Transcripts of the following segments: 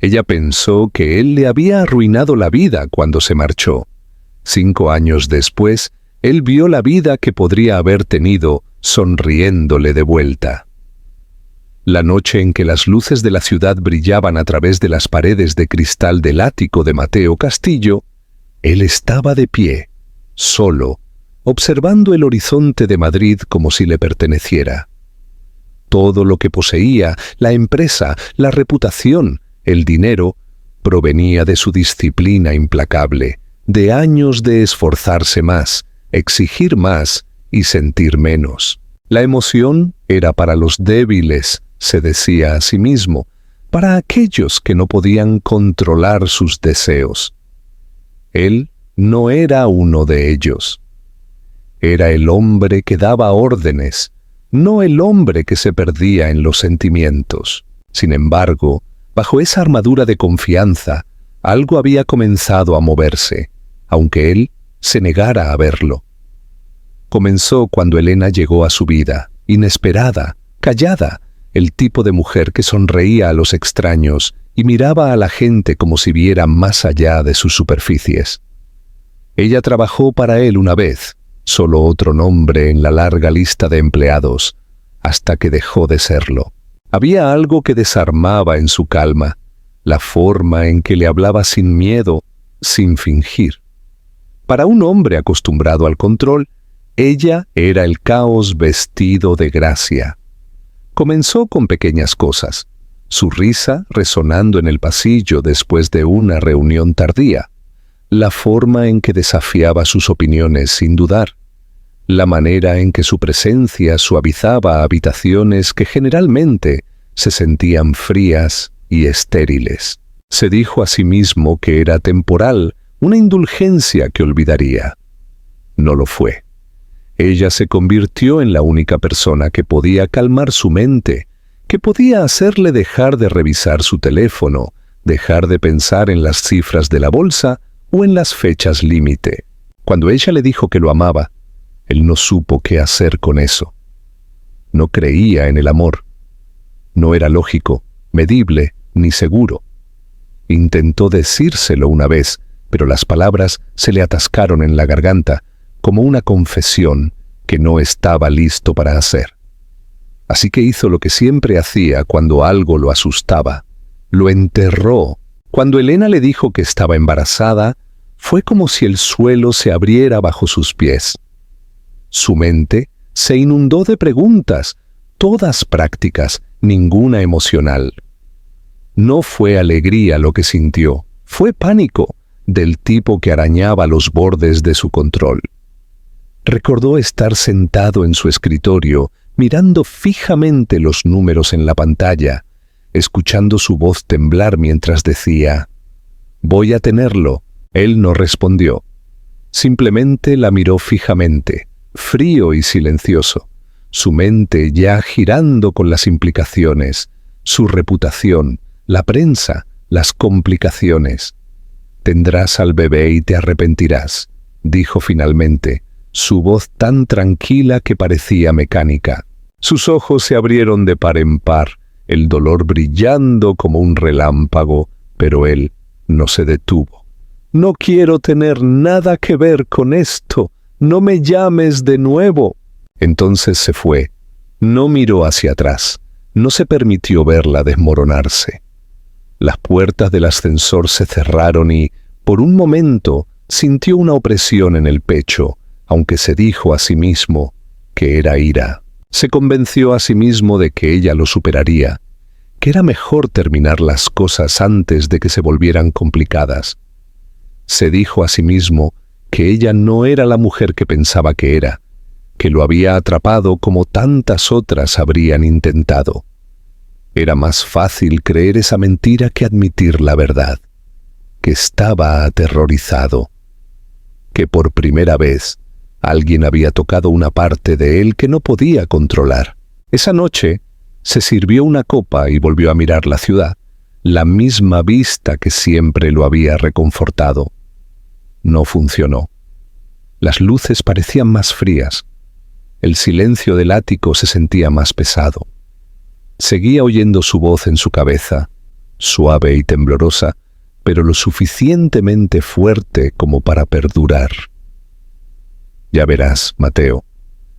Ella pensó que él le había arruinado la vida cuando se marchó. 5 años después, él vio la vida que podría haber tenido sonriéndole de vuelta. La noche en que las luces de la ciudad brillaban a través de las paredes de cristal del ático de Mateo Castillo, él estaba de pie, solo, observando el horizonte de Madrid como si le perteneciera. Todo lo que poseía, la empresa, la reputación, el dinero, provenía de su disciplina implacable, de años de esforzarse más, exigir más y sentir menos. La emoción era para los débiles, se decía a sí mismo, para aquellos que no podían controlar sus deseos. Él no era uno de ellos. Era el hombre que daba órdenes, no el hombre que se perdía en los sentimientos. Sin embargo, bajo esa armadura de confianza, algo había comenzado a moverse, aunque él se negara a verlo. Comenzó cuando Elena llegó a su vida, inesperada, callada, el tipo de mujer que sonreía a los extraños y miraba a la gente como si viera más allá de sus superficies. Ella trabajó para él una vez, solo otro nombre en la larga lista de empleados, hasta que dejó de serlo. Había algo que desarmaba en su calma, la forma en que le hablaba sin miedo, sin fingir. Para un hombre acostumbrado al control, ella era el caos vestido de gracia. Comenzó con pequeñas cosas, su risa resonando en el pasillo después de una reunión tardía, la forma en que desafiaba sus opiniones sin dudar, la manera en que su presencia suavizaba habitaciones que generalmente se sentían frías y estériles. Se dijo a sí mismo que era temporal, una indulgencia que olvidaría. No lo fue. Ella se convirtió en la única persona que podía calmar su mente, que podía hacerle dejar de revisar su teléfono, dejar de pensar en las cifras de la bolsa o en las fechas límite. Cuando ella le dijo que lo amaba, él no supo qué hacer con eso. No creía en el amor. No era lógico, medible ni seguro. Intentó decírselo una vez, pero las palabras se le atascaron en la garganta, como una confesión que no estaba listo para hacer. Así que hizo lo que siempre hacía cuando algo lo asustaba. Lo enterró. Cuando Elena le dijo que estaba embarazada, fue como si el suelo se abriera bajo sus pies. Su mente se inundó de preguntas, todas prácticas, ninguna emocional. No fue alegría lo que sintió, fue pánico, del tipo que arañaba los bordes de su control. Recordó estar sentado en su escritorio, mirando fijamente los números en la pantalla, escuchando su voz temblar mientras decía, «Voy a tenerlo». Él no respondió. Simplemente la miró fijamente, frío y silencioso, su mente ya girando con las implicaciones, su reputación, la prensa, las complicaciones. «Tendrás al bebé y te arrepentirás», dijo finalmente, su voz tan tranquila que parecía mecánica. Sus ojos se abrieron de par en par, el dolor brillando como un relámpago, pero él no se detuvo. «No quiero tener nada que ver con esto. No me llames de nuevo». Entonces se fue. No miró hacia atrás. No se permitió verla desmoronarse. Las puertas del ascensor se cerraron y, por un momento, sintió una opresión en el pecho, aunque se dijo a sí mismo que era ira. Se convenció a sí mismo de que ella lo superaría, que era mejor terminar las cosas antes de que se volvieran complicadas. Se dijo a sí mismo que ella no era la mujer que pensaba que era, que lo había atrapado como tantas otras habrían intentado. Era más fácil creer esa mentira que admitir la verdad, que estaba aterrorizado, que por primera vez alguien había tocado una parte de él que no podía controlar. Esa noche se sirvió una copa y volvió a mirar la ciudad, la misma vista que siempre lo había reconfortado. No funcionó. Las luces parecían más frías. El silencio del ático se sentía más pesado. Seguía oyendo su voz en su cabeza, suave y temblorosa, pero lo suficientemente fuerte como para perdurar. Ya verás, Mateo,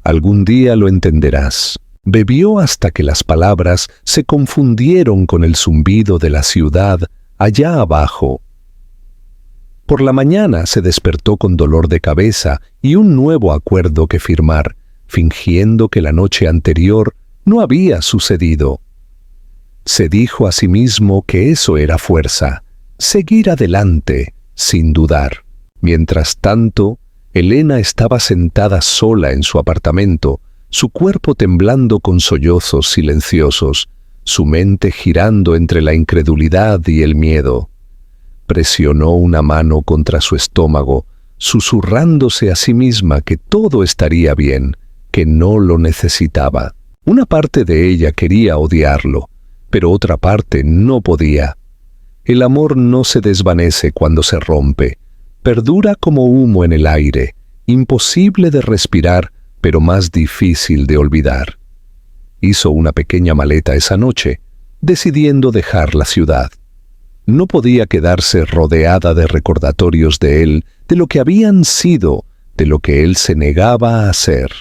algún día lo entenderás. Bebió hasta que las palabras se confundieron con el zumbido de la ciudad allá abajo. Por la mañana se despertó con dolor de cabeza y un nuevo acuerdo que firmar, fingiendo que la noche anterior no había sucedido. Se dijo a sí mismo que eso era fuerza, seguir adelante, sin dudar. Mientras tanto, Elena estaba sentada sola en su apartamento, su cuerpo temblando con sollozos silenciosos, su mente girando entre la incredulidad y el miedo. Presionó una mano contra su estómago, susurrándose a sí misma que todo estaría bien, que no lo necesitaba. Una parte de ella quería odiarlo, pero otra parte no podía. El amor no se desvanece cuando se rompe, perdura como humo en el aire, imposible de respirar, pero más difícil de olvidar. Hizo una pequeña maleta esa noche, decidiendo dejar la ciudad. No podía quedarse rodeada de recordatorios de él, de lo que habían sido, de lo que él se negaba a hacer.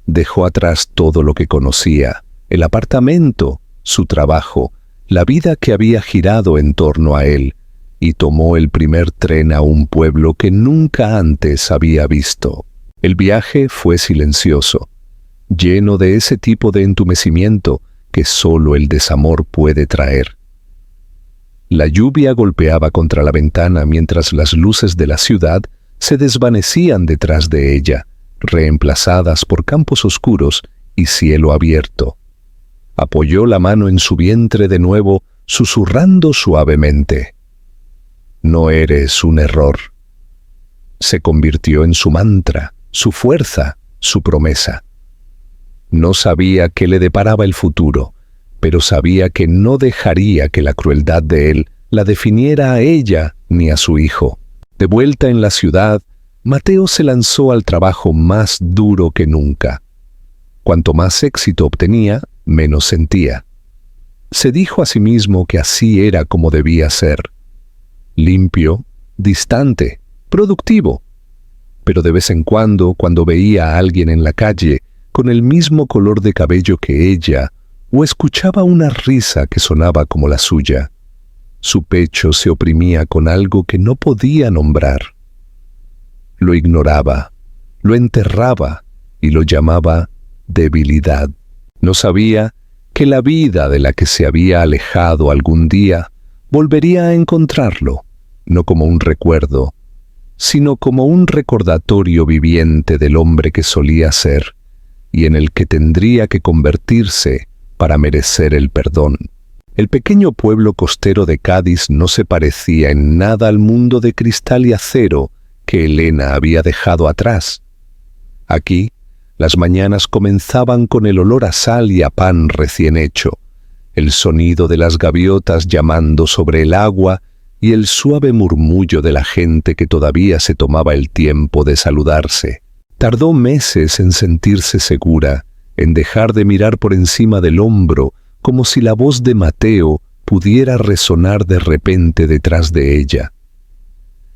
Dejó atrás todo lo que conocía, el apartamento, su trabajo, la vida que había girado en torno a él, y tomó el primer tren a un pueblo que nunca antes había visto. El viaje fue silencioso, lleno de ese tipo de entumecimiento que solo el desamor puede traer. La lluvia golpeaba contra la ventana mientras las luces de la ciudad se desvanecían detrás de ella, reemplazadas por campos oscuros y cielo abierto. Apoyó la mano en su vientre de nuevo, susurrando suavemente: «No eres un error». Se convirtió en su mantra, su fuerza, su promesa. No sabía qué le deparaba el futuro, pero sabía que no dejaría que la crueldad de él la definiera a ella ni a su hijo. De vuelta en la ciudad, Mateo se lanzó al trabajo más duro que nunca. Cuanto más éxito obtenía, menos sentía. Se dijo a sí mismo que así era como debía ser. Limpio, distante, productivo. Pero de vez en cuando veía a alguien en la calle con el mismo color de cabello que ella, o escuchaba una risa que sonaba como la suya, su pecho se oprimía con algo que no podía nombrar. Lo ignoraba, lo enterraba y lo llamaba debilidad. No sabía que la vida de la que se había alejado algún día volvería a encontrarlo, no como un recuerdo, sino como un recordatorio viviente del hombre que solía ser y en el que tendría que convertirse para merecer el perdón. El pequeño pueblo costero de Cádiz no se parecía en nada al mundo de cristal y acero que Elena había dejado atrás. Aquí, las mañanas comenzaban con el olor a sal y a pan recién hecho, el sonido de las gaviotas llamando sobre el agua y el suave murmullo de la gente que todavía se tomaba el tiempo de saludarse. Tardó meses en sentirse segura, en dejar de mirar por encima del hombro, como si la voz de Mateo pudiera resonar de repente detrás de ella.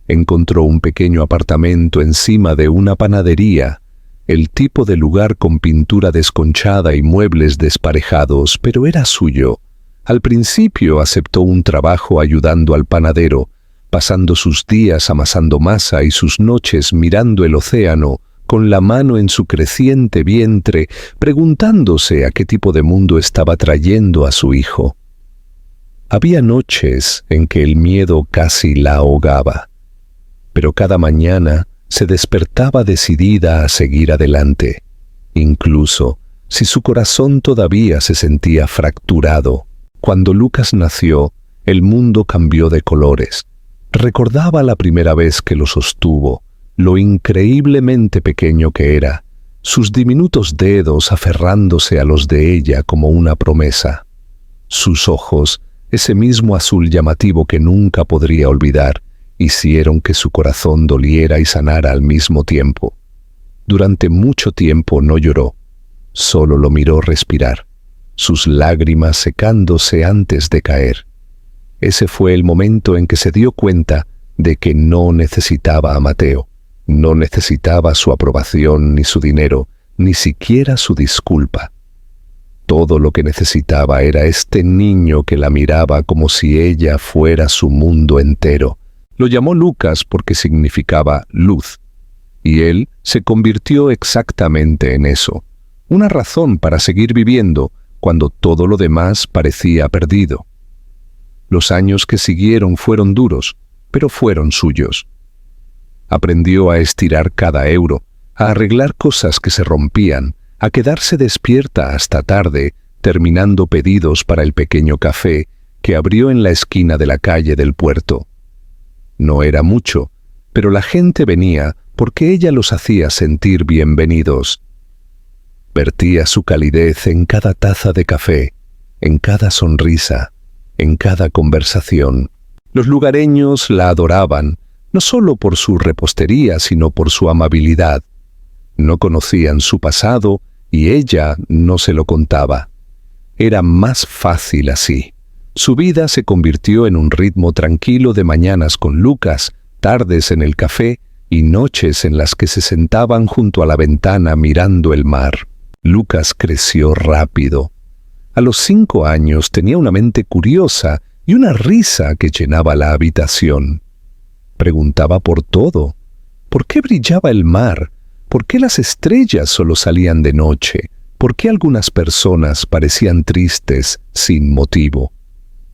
Encontró un pequeño apartamento encima de una panadería, el tipo de lugar con pintura desconchada y muebles desparejados, pero era suyo. Al principio aceptó un trabajo ayudando al panadero, pasando sus días amasando masa y sus noches mirando el océano, con la mano en su creciente vientre, preguntándose a qué tipo de mundo estaba trayendo a su hijo. Había noches en que el miedo casi la ahogaba, pero cada mañana se despertaba decidida a seguir adelante, incluso si su corazón todavía se sentía fracturado. Cuando Lucas nació, el mundo cambió de colores. Recordaba la primera vez que lo sostuvo, lo increíblemente pequeño que era, sus diminutos dedos aferrándose a los de ella como una promesa. Sus ojos, ese mismo azul llamativo que nunca podría olvidar, hicieron que su corazón doliera y sanara al mismo tiempo. Durante mucho tiempo no lloró, solo lo miró respirar, sus lágrimas secándose antes de caer. Ese fue el momento en que se dio cuenta de que no necesitaba a Mateo, no necesitaba su aprobación ni su dinero, ni siquiera su disculpa. Todo lo que necesitaba era este niño que la miraba como si ella fuera su mundo entero. Lo llamó Lucas porque significaba luz, y él se convirtió exactamente en eso, una razón para seguir viviendo cuando todo lo demás parecía perdido. Los años que siguieron fueron duros, pero fueron suyos. Aprendió a estirar cada euro, a arreglar cosas que se rompían, a quedarse despierta hasta tarde, terminando pedidos para el pequeño café que abrió en la esquina de la calle del puerto. No era mucho, pero la gente venía porque ella los hacía sentir bienvenidos. Vertía su calidez en cada taza de café, en cada sonrisa, en cada conversación. Los lugareños la adoraban, no solo por su repostería, sino por su amabilidad. No conocían su pasado y ella no se lo contaba. Era más fácil así. Su vida se convirtió en un ritmo tranquilo de mañanas con Lucas, tardes en el café y noches en las que se sentaban junto a la ventana mirando el mar. Lucas creció rápido. A los 5 años tenía una mente curiosa y una risa que llenaba la habitación. Preguntaba por todo. ¿Por qué brillaba el mar? ¿Por qué las estrellas solo salían de noche? ¿Por qué algunas personas parecían tristes sin motivo?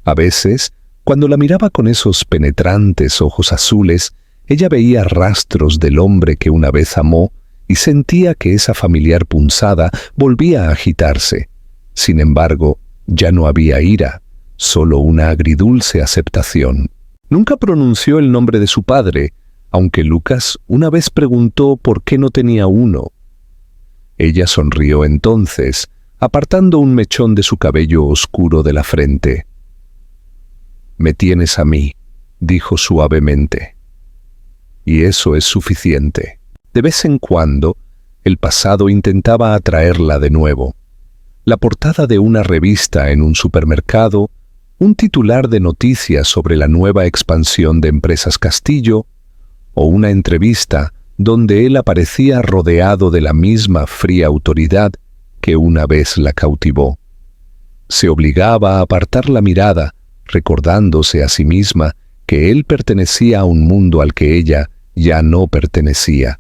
A veces, cuando la miraba con esos penetrantes ojos azules, ella veía rastros del hombre que una vez amó y sentía que esa familiar punzada volvía a agitarse. Sin embargo, ya no había ira, solo una agridulce aceptación. Nunca pronunció el nombre de su padre, aunque Lucas una vez preguntó por qué no tenía uno. Ella sonrió entonces, apartando un mechón de su cabello oscuro de la frente. «Me tienes a mí», dijo suavemente. Y eso es suficiente. De vez en cuando, el pasado intentaba atraerla de nuevo. La portada de una revista en un supermercado, un titular de noticias sobre la nueva expansión de Empresas Castillo, o una entrevista donde él aparecía rodeado de la misma fría autoridad que una vez la cautivó. Se obligaba a apartar la mirada, recordándose a sí misma que él pertenecía a un mundo al que ella ya no pertenecía.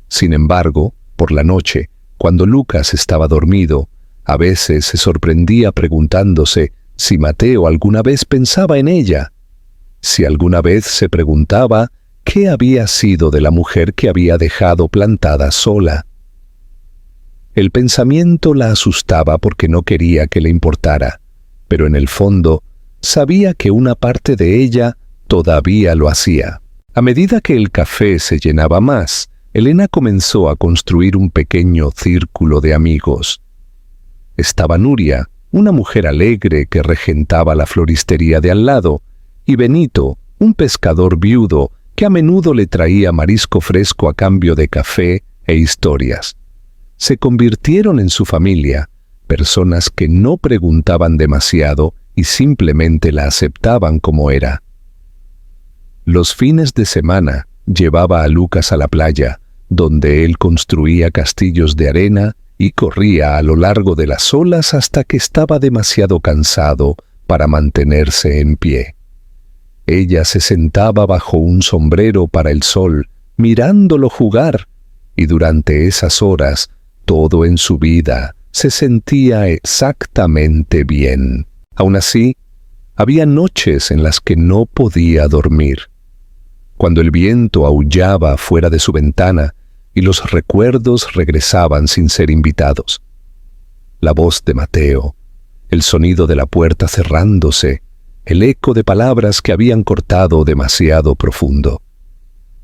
Sin embargo, por la noche, cuando Lucas estaba dormido, a veces se sorprendía preguntándose si Mateo alguna vez pensaba en ella, si alguna vez se preguntaba qué había sido de la mujer que había dejado plantada sola. El pensamiento la asustaba porque no quería que le importara, pero en el fondo sabía que una parte de ella todavía lo hacía. A medida que el café se llenaba más, Elena comenzó a construir un pequeño círculo de amigos. Estaba Nuria, una mujer alegre que regentaba la floristería de al lado, y Benito, un pescador viudo que a menudo le traía marisco fresco a cambio de café e historias. Se convirtieron en su familia, personas que no preguntaban demasiado y simplemente la aceptaban como era. Los fines de semana llevaba a Lucas a la playa, donde él construía castillos de arena y corría a lo largo de las olas hasta que estaba demasiado cansado para mantenerse en pie. Ella se sentaba bajo un sombrero para el sol, mirándolo jugar, y durante esas horas, todo en su vida se sentía exactamente bien. Aún así, había noches en las que no podía dormir. Cuando el viento aullaba fuera de su ventana y los recuerdos regresaban sin ser invitados. La voz de Mateo, el sonido de la puerta cerrándose, el eco de palabras que habían cortado demasiado profundo.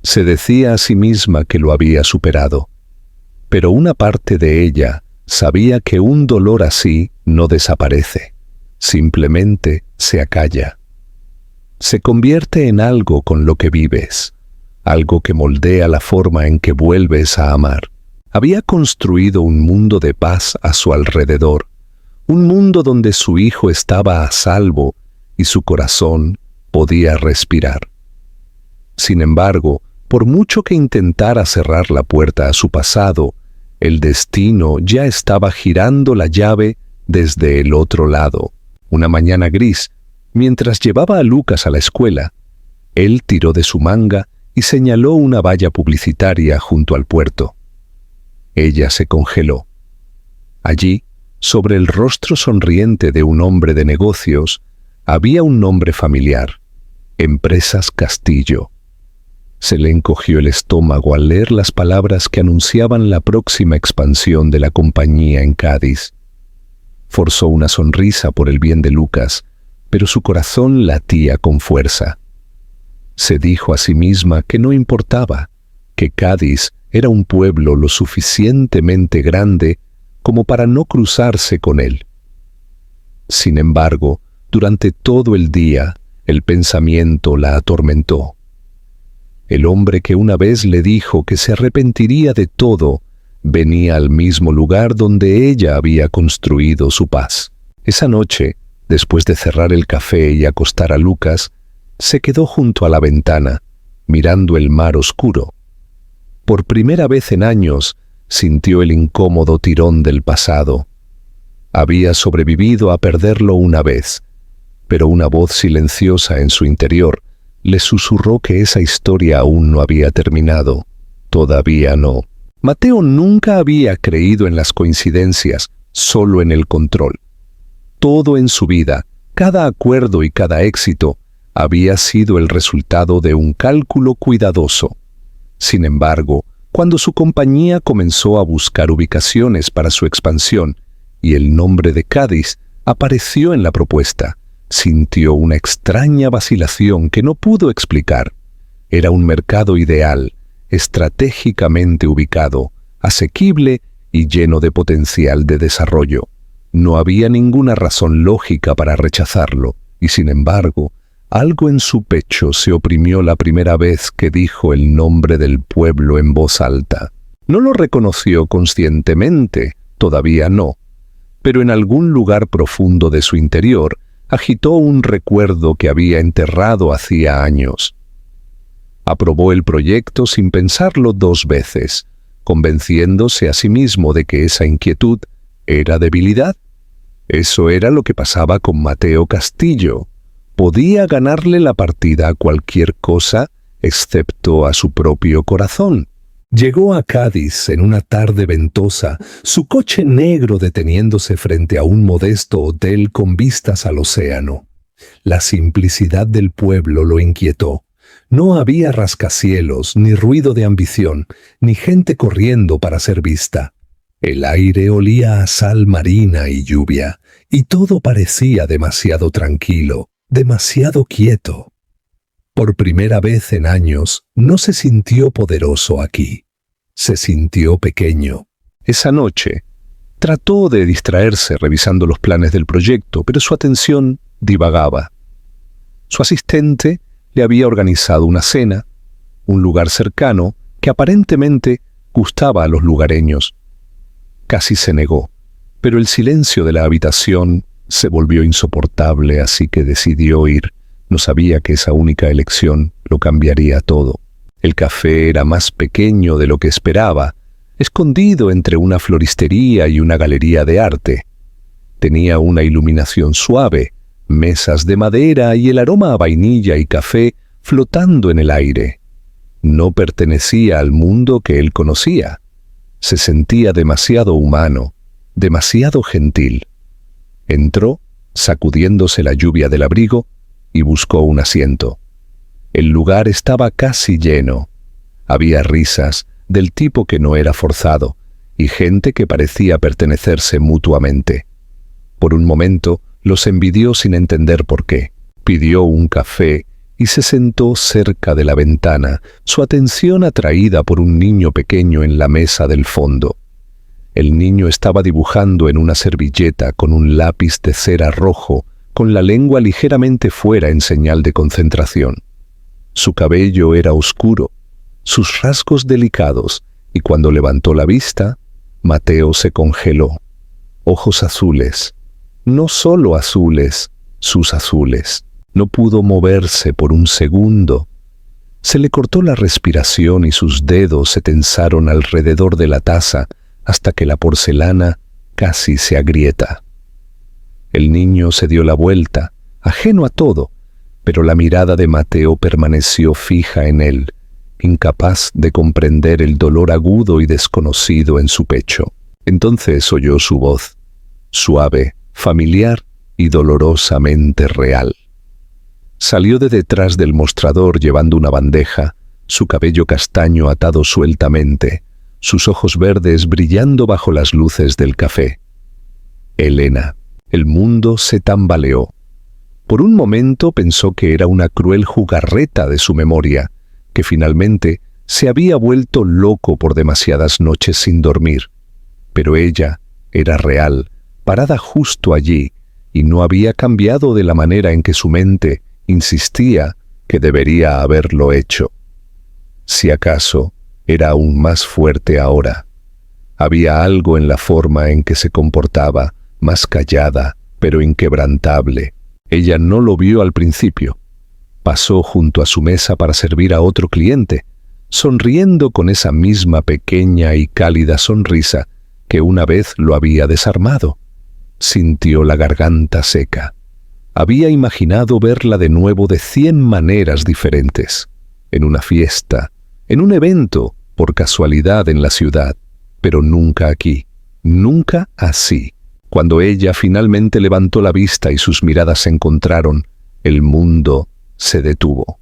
Se decía a sí misma que lo había superado, pero una parte de ella sabía que un dolor así no desaparece, simplemente se acalla. Se convierte en algo con lo que vives, algo que moldea la forma en que vuelves a amar. Había construido un mundo de paz a su alrededor, un mundo donde su hijo estaba a salvo y su corazón podía respirar. Sin embargo, por mucho que intentara cerrar la puerta a su pasado, el destino ya estaba girando la llave desde el otro lado. Una mañana gris, mientras llevaba a Lucas a la escuela, él tiró de su manga y señaló una valla publicitaria junto al puerto. Ella se congeló. Allí, sobre el rostro sonriente de un hombre de negocios, había un nombre familiar: Empresas Castillo. Se le encogió el estómago al leer las palabras que anunciaban la próxima expansión de la compañía en Cádiz. Forzó una sonrisa por el bien de Lucas, pero su corazón latía con fuerza. Se dijo a sí misma que no importaba, que Cádiz era un pueblo lo suficientemente grande como para no cruzarse con él. Sin embargo, durante todo el día, el pensamiento la atormentó. El hombre que una vez le dijo que se arrepentiría de todo, venía al mismo lugar donde ella había construido su paz. Esa noche, después de cerrar el café y acostar a Lucas, se quedó junto a la ventana, mirando el mar oscuro. Por primera vez en años, sintió el incómodo tirón del pasado. Había sobrevivido a perderlo una vez, pero una voz silenciosa en su interior le susurró que esa historia aún no había terminado. Todavía no. Mateo nunca había creído en las coincidencias, solo en el control. Todo en su vida, cada acuerdo y cada éxito, había sido el resultado de un cálculo cuidadoso. Sin embargo, cuando su compañía comenzó a buscar ubicaciones para su expansión y el nombre de Cádiz apareció en la propuesta, sintió una extraña vacilación que no pudo explicar. Era un mercado ideal, estratégicamente ubicado, asequible y lleno de potencial de desarrollo. No había ninguna razón lógica para rechazarlo, y sin embargo, algo en su pecho se oprimió la primera vez que dijo el nombre del pueblo en voz alta. No lo reconoció conscientemente, todavía no, pero en algún lugar profundo de su interior agitó un recuerdo que había enterrado hacía años. Aprobó el proyecto sin pensarlo 2 veces, convenciéndose a sí mismo de que esa inquietud era debilidad. Eso era lo que pasaba con Mateo Castillo. Podía ganarle la partida a cualquier cosa excepto a su propio corazón. Llegó a Cádiz en una tarde ventosa, su coche negro deteniéndose frente a un modesto hotel con vistas al océano. La simplicidad del pueblo lo inquietó. No había rascacielos, ni ruido de ambición, ni gente corriendo para ser vista. El aire olía a sal marina y lluvia, y todo parecía demasiado tranquilo, demasiado quieto. Por primera vez en años, no se sintió poderoso aquí. Se sintió pequeño. Esa noche, trató de distraerse revisando los planes del proyecto, pero su atención divagaba. Su asistente le había organizado una cena, un lugar cercano que aparentemente gustaba a los lugareños. Casi se negó, pero el silencio de la habitación se volvió insoportable, así que decidió ir. No sabía que esa única elección lo cambiaría todo. El café era más pequeño de lo que esperaba, escondido entre una floristería y una galería de arte. Tenía una iluminación suave, mesas de madera y el aroma a vainilla y café flotando en el aire. No pertenecía al mundo que él conocía. Se sentía demasiado humano, demasiado gentil. Entró, sacudiéndose la lluvia del abrigo, y buscó un asiento. El lugar estaba casi lleno. Había risas, del tipo que no era forzado, y gente que parecía pertenecerse mutuamente. Por un momento, los envidió sin entender por qué. Pidió un café y se sentó cerca de la ventana, su atención atraída por un niño pequeño en la mesa del fondo. El niño estaba dibujando en una servilleta con un lápiz de cera rojo, con la lengua ligeramente fuera en señal de concentración. Su cabello era oscuro, sus rasgos delicados, y cuando levantó la vista, Mateo se congeló. Ojos azules, no solo azules, sus azules. No pudo moverse por un segundo. Se le cortó la respiración y sus dedos se tensaron alrededor de la taza hasta que la porcelana casi se agrieta. El niño se dio la vuelta, ajeno a todo, pero la mirada de Mateo permaneció fija en él, incapaz de comprender el dolor agudo y desconocido en su pecho. Entonces oyó su voz, suave, familiar y dolorosamente real. Salió de detrás del mostrador llevando una bandeja, su cabello castaño atado sueltamente, sus ojos verdes brillando bajo las luces del café. Elena. El mundo se tambaleó. Por un momento pensó que era una cruel jugarreta de su memoria, que finalmente se había vuelto loco por demasiadas noches sin dormir. Pero ella era real, parada justo allí, y no había cambiado de la manera en que su mente insistía que debería haberlo hecho. Si acaso, era aún más fuerte ahora. Había algo en la forma en que se comportaba, más callada, pero inquebrantable. Ella no lo vio al principio. Pasó junto a su mesa para servir a otro cliente, sonriendo con esa misma pequeña y cálida sonrisa que una vez lo había desarmado. Sintió la garganta seca. Había imaginado verla de nuevo de 100 maneras diferentes, en una fiesta, en un evento, por casualidad en la ciudad, pero nunca aquí, nunca así. Cuando ella finalmente levantó la vista y sus miradas se encontraron, el mundo se detuvo.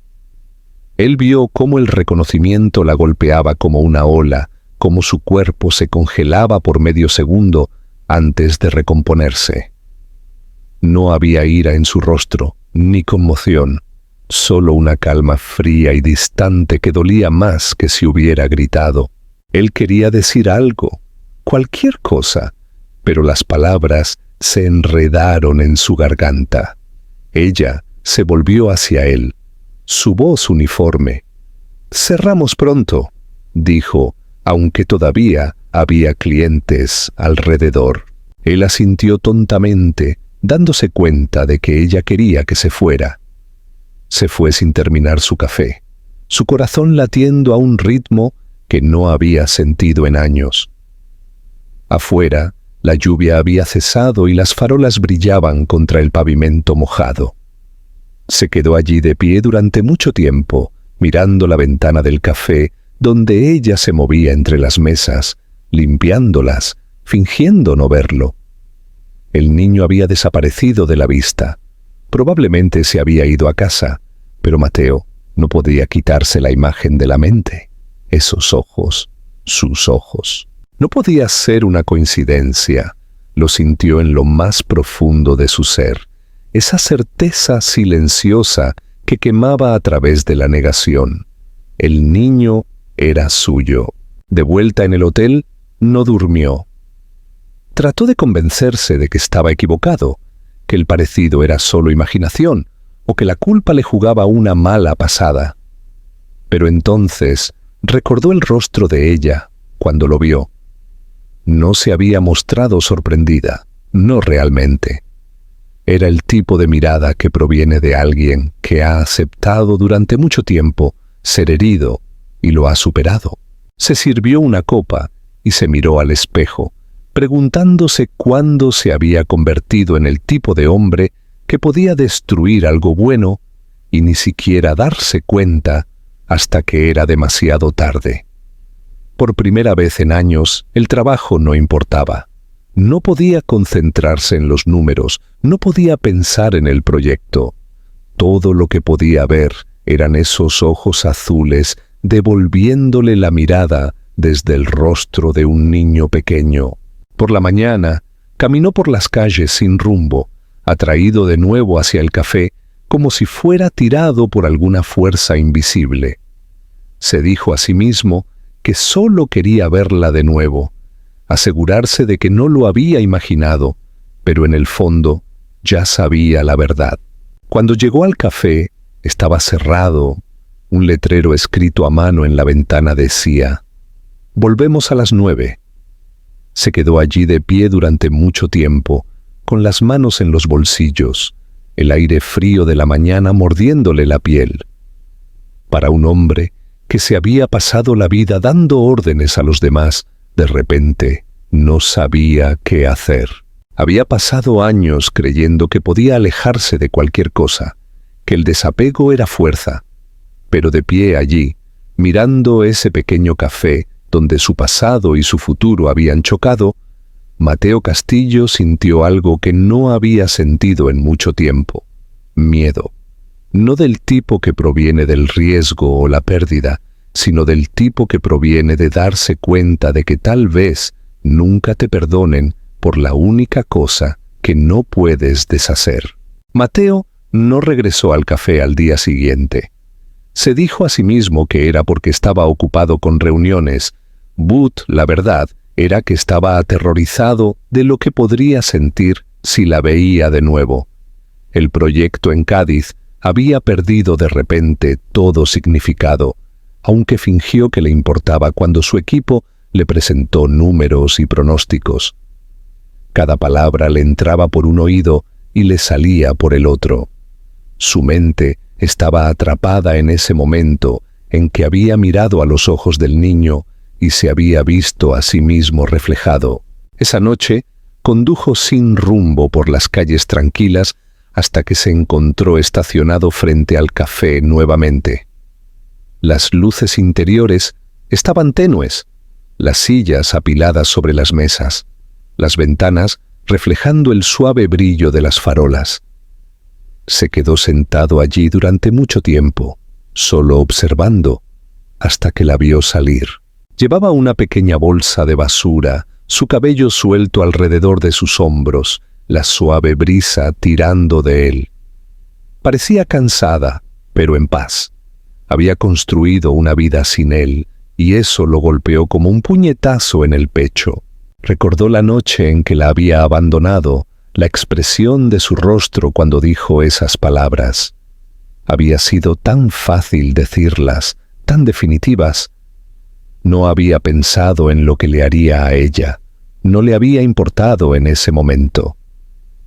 Él vio cómo el reconocimiento la golpeaba como una ola, cómo su cuerpo se congelaba por medio segundo antes de recomponerse. No había ira en su rostro, ni conmoción, solo una calma fría y distante que dolía más que si hubiera gritado. Él quería decir algo, cualquier cosa, pero las palabras se enredaron en su garganta. Ella se volvió hacia él, su voz uniforme. «Cerramos pronto», dijo, aunque todavía había clientes alrededor. Él asintió tontamente, dándose cuenta de que ella quería que se fuera. Se fue sin terminar su café, su corazón latiendo a un ritmo que no había sentido en años. Afuera, la lluvia había cesado y las farolas brillaban contra el pavimento mojado. Se quedó allí de pie durante mucho tiempo, mirando la ventana del café, donde ella se movía entre las mesas, limpiándolas, fingiendo no verlo. El niño había desaparecido de la vista. Probablemente se había ido a casa, pero Mateo no podía quitarse la imagen de la mente. Esos ojos, sus ojos. No podía ser una coincidencia. Lo sintió en lo más profundo de su ser, esa certeza silenciosa que quemaba a través de la negación. El niño era suyo. De vuelta en el hotel, no durmió. Trató de convencerse de que estaba equivocado, que el parecido era solo imaginación, o que la culpa le jugaba una mala pasada. Pero entonces recordó el rostro de ella cuando lo vio. No se había mostrado sorprendida, no realmente. Era el tipo de mirada que proviene de alguien que ha aceptado durante mucho tiempo ser herido y lo ha superado. Se sirvió una copa y se miró al espejo, preguntándose cuándo se había convertido en el tipo de hombre que podía destruir algo bueno y ni siquiera darse cuenta hasta que era demasiado tarde. Por primera vez en años, el trabajo no importaba. No podía concentrarse en los números, no podía pensar en el proyecto. Todo lo que podía ver eran esos ojos azules devolviéndole la mirada desde el rostro de un niño pequeño. Por la mañana, caminó por las calles sin rumbo, atraído de nuevo hacia el café, como si fuera tirado por alguna fuerza invisible. Se dijo a sí mismo que solo quería verla de nuevo, asegurarse de que no lo había imaginado, pero en el fondo ya sabía la verdad. Cuando llegó al café, estaba cerrado. Un letrero escrito a mano en la ventana decía: «Volvemos a las 9». Se quedó allí de pie durante mucho tiempo, con las manos en los bolsillos, el aire frío de la mañana mordiéndole la piel. Para un hombre que se había pasado la vida dando órdenes a los demás, de repente no sabía qué hacer. Había pasado años creyendo que podía alejarse de cualquier cosa, que el desapego era fuerza. Pero de pie allí, mirando ese pequeño café donde su pasado y su futuro habían chocado, Mateo Castillo sintió algo que no había sentido en mucho tiempo: miedo. No del tipo que proviene del riesgo o la pérdida, sino del tipo que proviene de darse cuenta de que tal vez nunca te perdonen por la única cosa que no puedes deshacer. Mateo no regresó al café al día siguiente. Se dijo a sí mismo que era porque estaba ocupado con reuniones. La verdad, era que estaba aterrorizado de lo que podría sentir si la veía de nuevo. El proyecto en Cádiz había perdido de repente todo significado, aunque fingió que le importaba cuando su equipo le presentó números y pronósticos. Cada palabra le entraba por un oído y le salía por el otro. Su mente estaba atrapada en ese momento en que había mirado a los ojos del niño y se había visto a sí mismo reflejado. Esa noche condujo sin rumbo por las calles tranquilas hasta que se encontró estacionado frente al café nuevamente. Las luces interiores estaban tenues, las sillas apiladas sobre las mesas, las ventanas reflejando el suave brillo de las farolas. Se quedó sentado allí durante mucho tiempo, solo observando, hasta que la vio salir. Llevaba una pequeña bolsa de basura, su cabello suelto alrededor de sus hombros, la suave brisa tirando de él. Parecía cansada, pero en paz. Había construido una vida sin él, y eso lo golpeó como un puñetazo en el pecho. Recordó la noche en que la había abandonado, la expresión de su rostro cuando dijo esas palabras. Había sido tan fácil decirlas, tan definitivas. No había pensado en lo que le haría a ella, no le había importado en ese momento.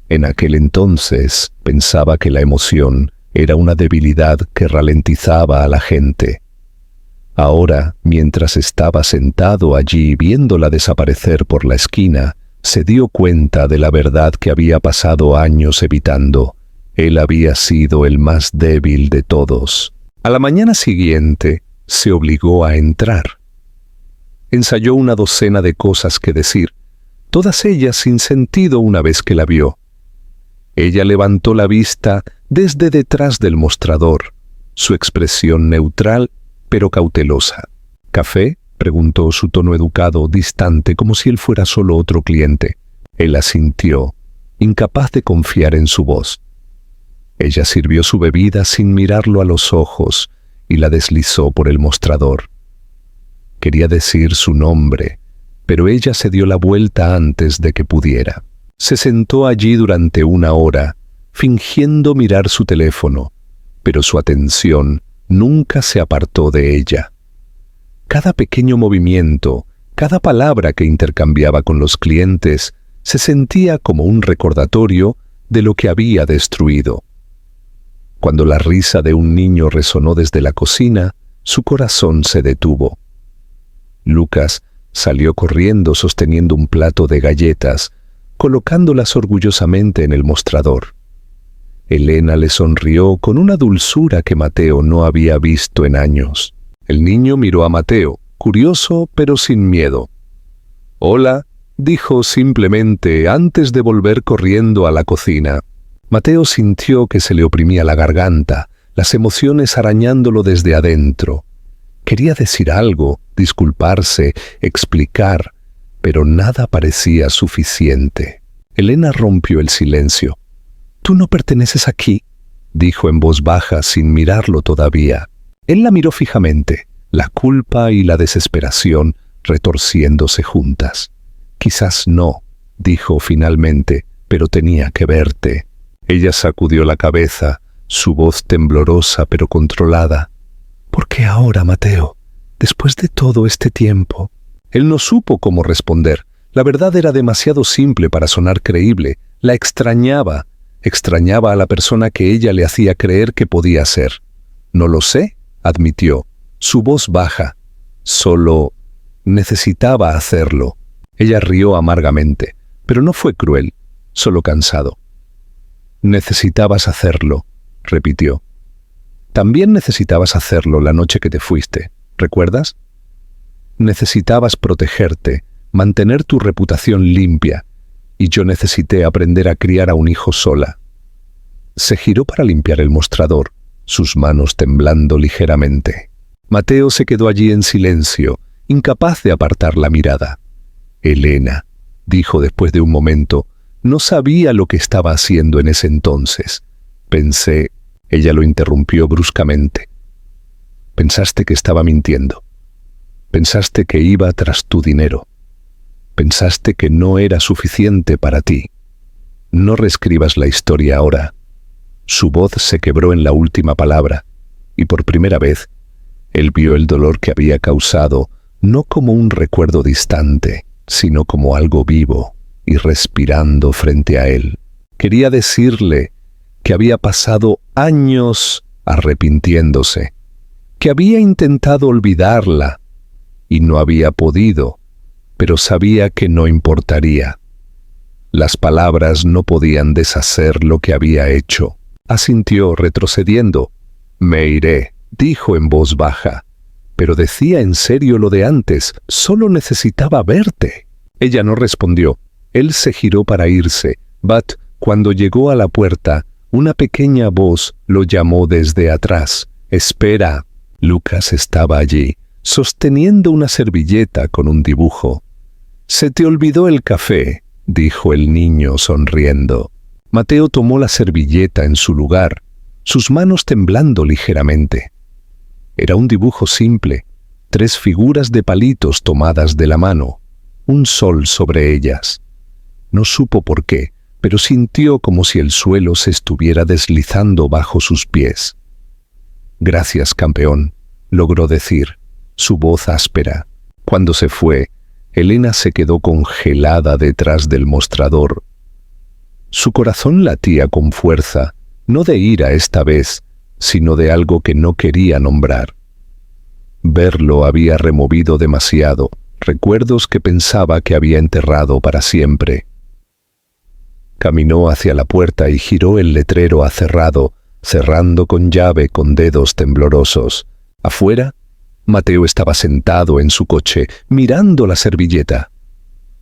En aquel entonces pensaba que la emoción era una debilidad que ralentizaba a la gente. Ahora, mientras estaba sentado allí viéndola desaparecer por la esquina, se dio cuenta de la verdad que había pasado años evitando. Él había sido el más débil de todos. A la mañana siguiente, se obligó a entrar. Ensayó una docena de cosas que decir, todas ellas sin sentido una vez que la vio. Ella levantó la vista desde detrás del mostrador, su expresión neutral pero cautelosa. ¿Café?, preguntó, su tono educado, distante, como si él fuera solo otro cliente. Él asintió, incapaz de confiar en su voz. Ella sirvió su bebida sin mirarlo a los ojos y la deslizó por el mostrador. Quería decir su nombre, pero ella se dio la vuelta antes de que pudiera. Se sentó allí durante una hora, fingiendo mirar su teléfono, pero su atención nunca se apartó de ella. Cada pequeño movimiento, cada palabra que intercambiaba con los clientes, se sentía como un recordatorio de lo que había destruido. Cuando la risa de un niño resonó desde la cocina, su corazón se detuvo. Lucas salió corriendo sosteniendo un plato de galletas, colocándolas orgullosamente en el mostrador. Elena le sonrió con una dulzura que Mateo no había visto en años. El niño miró a Mateo, curioso pero sin miedo. «Hola», dijo simplemente antes de volver corriendo a la cocina. Mateo sintió que se le oprimía la garganta, las emociones arañándolo desde adentro. Quería decir algo, disculparse, explicar, pero nada parecía suficiente. Elena rompió el silencio. «Tú no perteneces aquí», dijo en voz baja sin mirarlo todavía. Él la miró fijamente, la culpa y la desesperación retorciéndose juntas. «Quizás no», dijo finalmente, «pero tenía que verte». Ella sacudió la cabeza, su voz temblorosa pero controlada. «¿Por qué ahora, Mateo? Después de todo este tiempo». Él no supo cómo responder. La verdad era demasiado simple para sonar creíble. La extrañaba. Extrañaba a la persona que ella le hacía creer que podía ser. «No lo sé», admitió, su voz baja. «Solo necesitaba hacerlo». Ella rió amargamente, pero no fue cruel, solo cansado. «Necesitabas hacerlo», repitió. «También necesitabas hacerlo la noche que te fuiste, ¿recuerdas? Necesitabas protegerte, mantener tu reputación limpia, y yo necesité aprender a criar a un hijo sola». Se giró para limpiar el mostrador, sus manos temblando ligeramente. Mateo se quedó allí en silencio, incapaz de apartar la mirada. «Elena», dijo después de un momento, «no sabía lo que estaba haciendo en ese entonces. Pensé». Ella lo interrumpió bruscamente. «Pensaste que estaba mintiendo. Pensaste que iba tras tu dinero. Pensaste que no era suficiente para ti. No reescribas la historia ahora». Su voz se quebró en la última palabra, y por primera vez, él vio el dolor que había causado, no como un recuerdo distante, sino como algo vivo y respirando frente a él. Quería decirle que había pasado años arrepintiéndose, que había intentado olvidarla y no había podido, pero sabía que no importaría. Las palabras no podían deshacer lo que había hecho. Asintió retrocediendo. «Me iré», dijo en voz baja, «pero decía en serio lo de antes, solo necesitaba verte». Ella no respondió. Él se giró para irse, but cuando llegó a la puerta, una pequeña voz lo llamó desde atrás. «Espera». Lucas estaba allí, sosteniendo una servilleta con un dibujo. «Se te olvidó el café», dijo el niño sonriendo. Mateo tomó la servilleta en su lugar, sus manos temblando ligeramente. Era un dibujo simple, 3 figuras de palitos tomadas de la mano, un sol sobre ellas. No supo por qué, pero sintió como si el suelo se estuviera deslizando bajo sus pies. «Gracias, campeón», logró decir, su voz áspera. Cuando se fue, Elena se quedó congelada detrás del mostrador. Su corazón latía con fuerza, no de ira esta vez, sino de algo que no quería nombrar. Verlo había removido demasiado, recuerdos que pensaba que había enterrado para siempre. Caminó hacia la puerta y giró el letrero acerrado, cerrando con llave con dedos temblorosos. Afuera, Mateo estaba sentado en su coche, mirando la servilleta.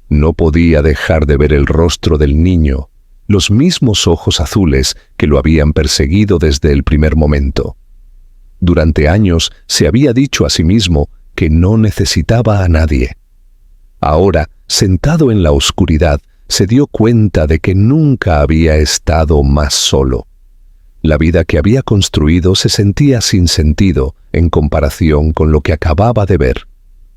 No podía dejar de ver el rostro del niño, los mismos ojos azules que lo habían perseguido desde el primer momento. Durante años se había dicho a sí mismo que no necesitaba a nadie. Ahora, sentado en la oscuridad, se dio cuenta de que nunca había estado más solo. La vida que había construido se sentía sin sentido en comparación con lo que acababa de ver.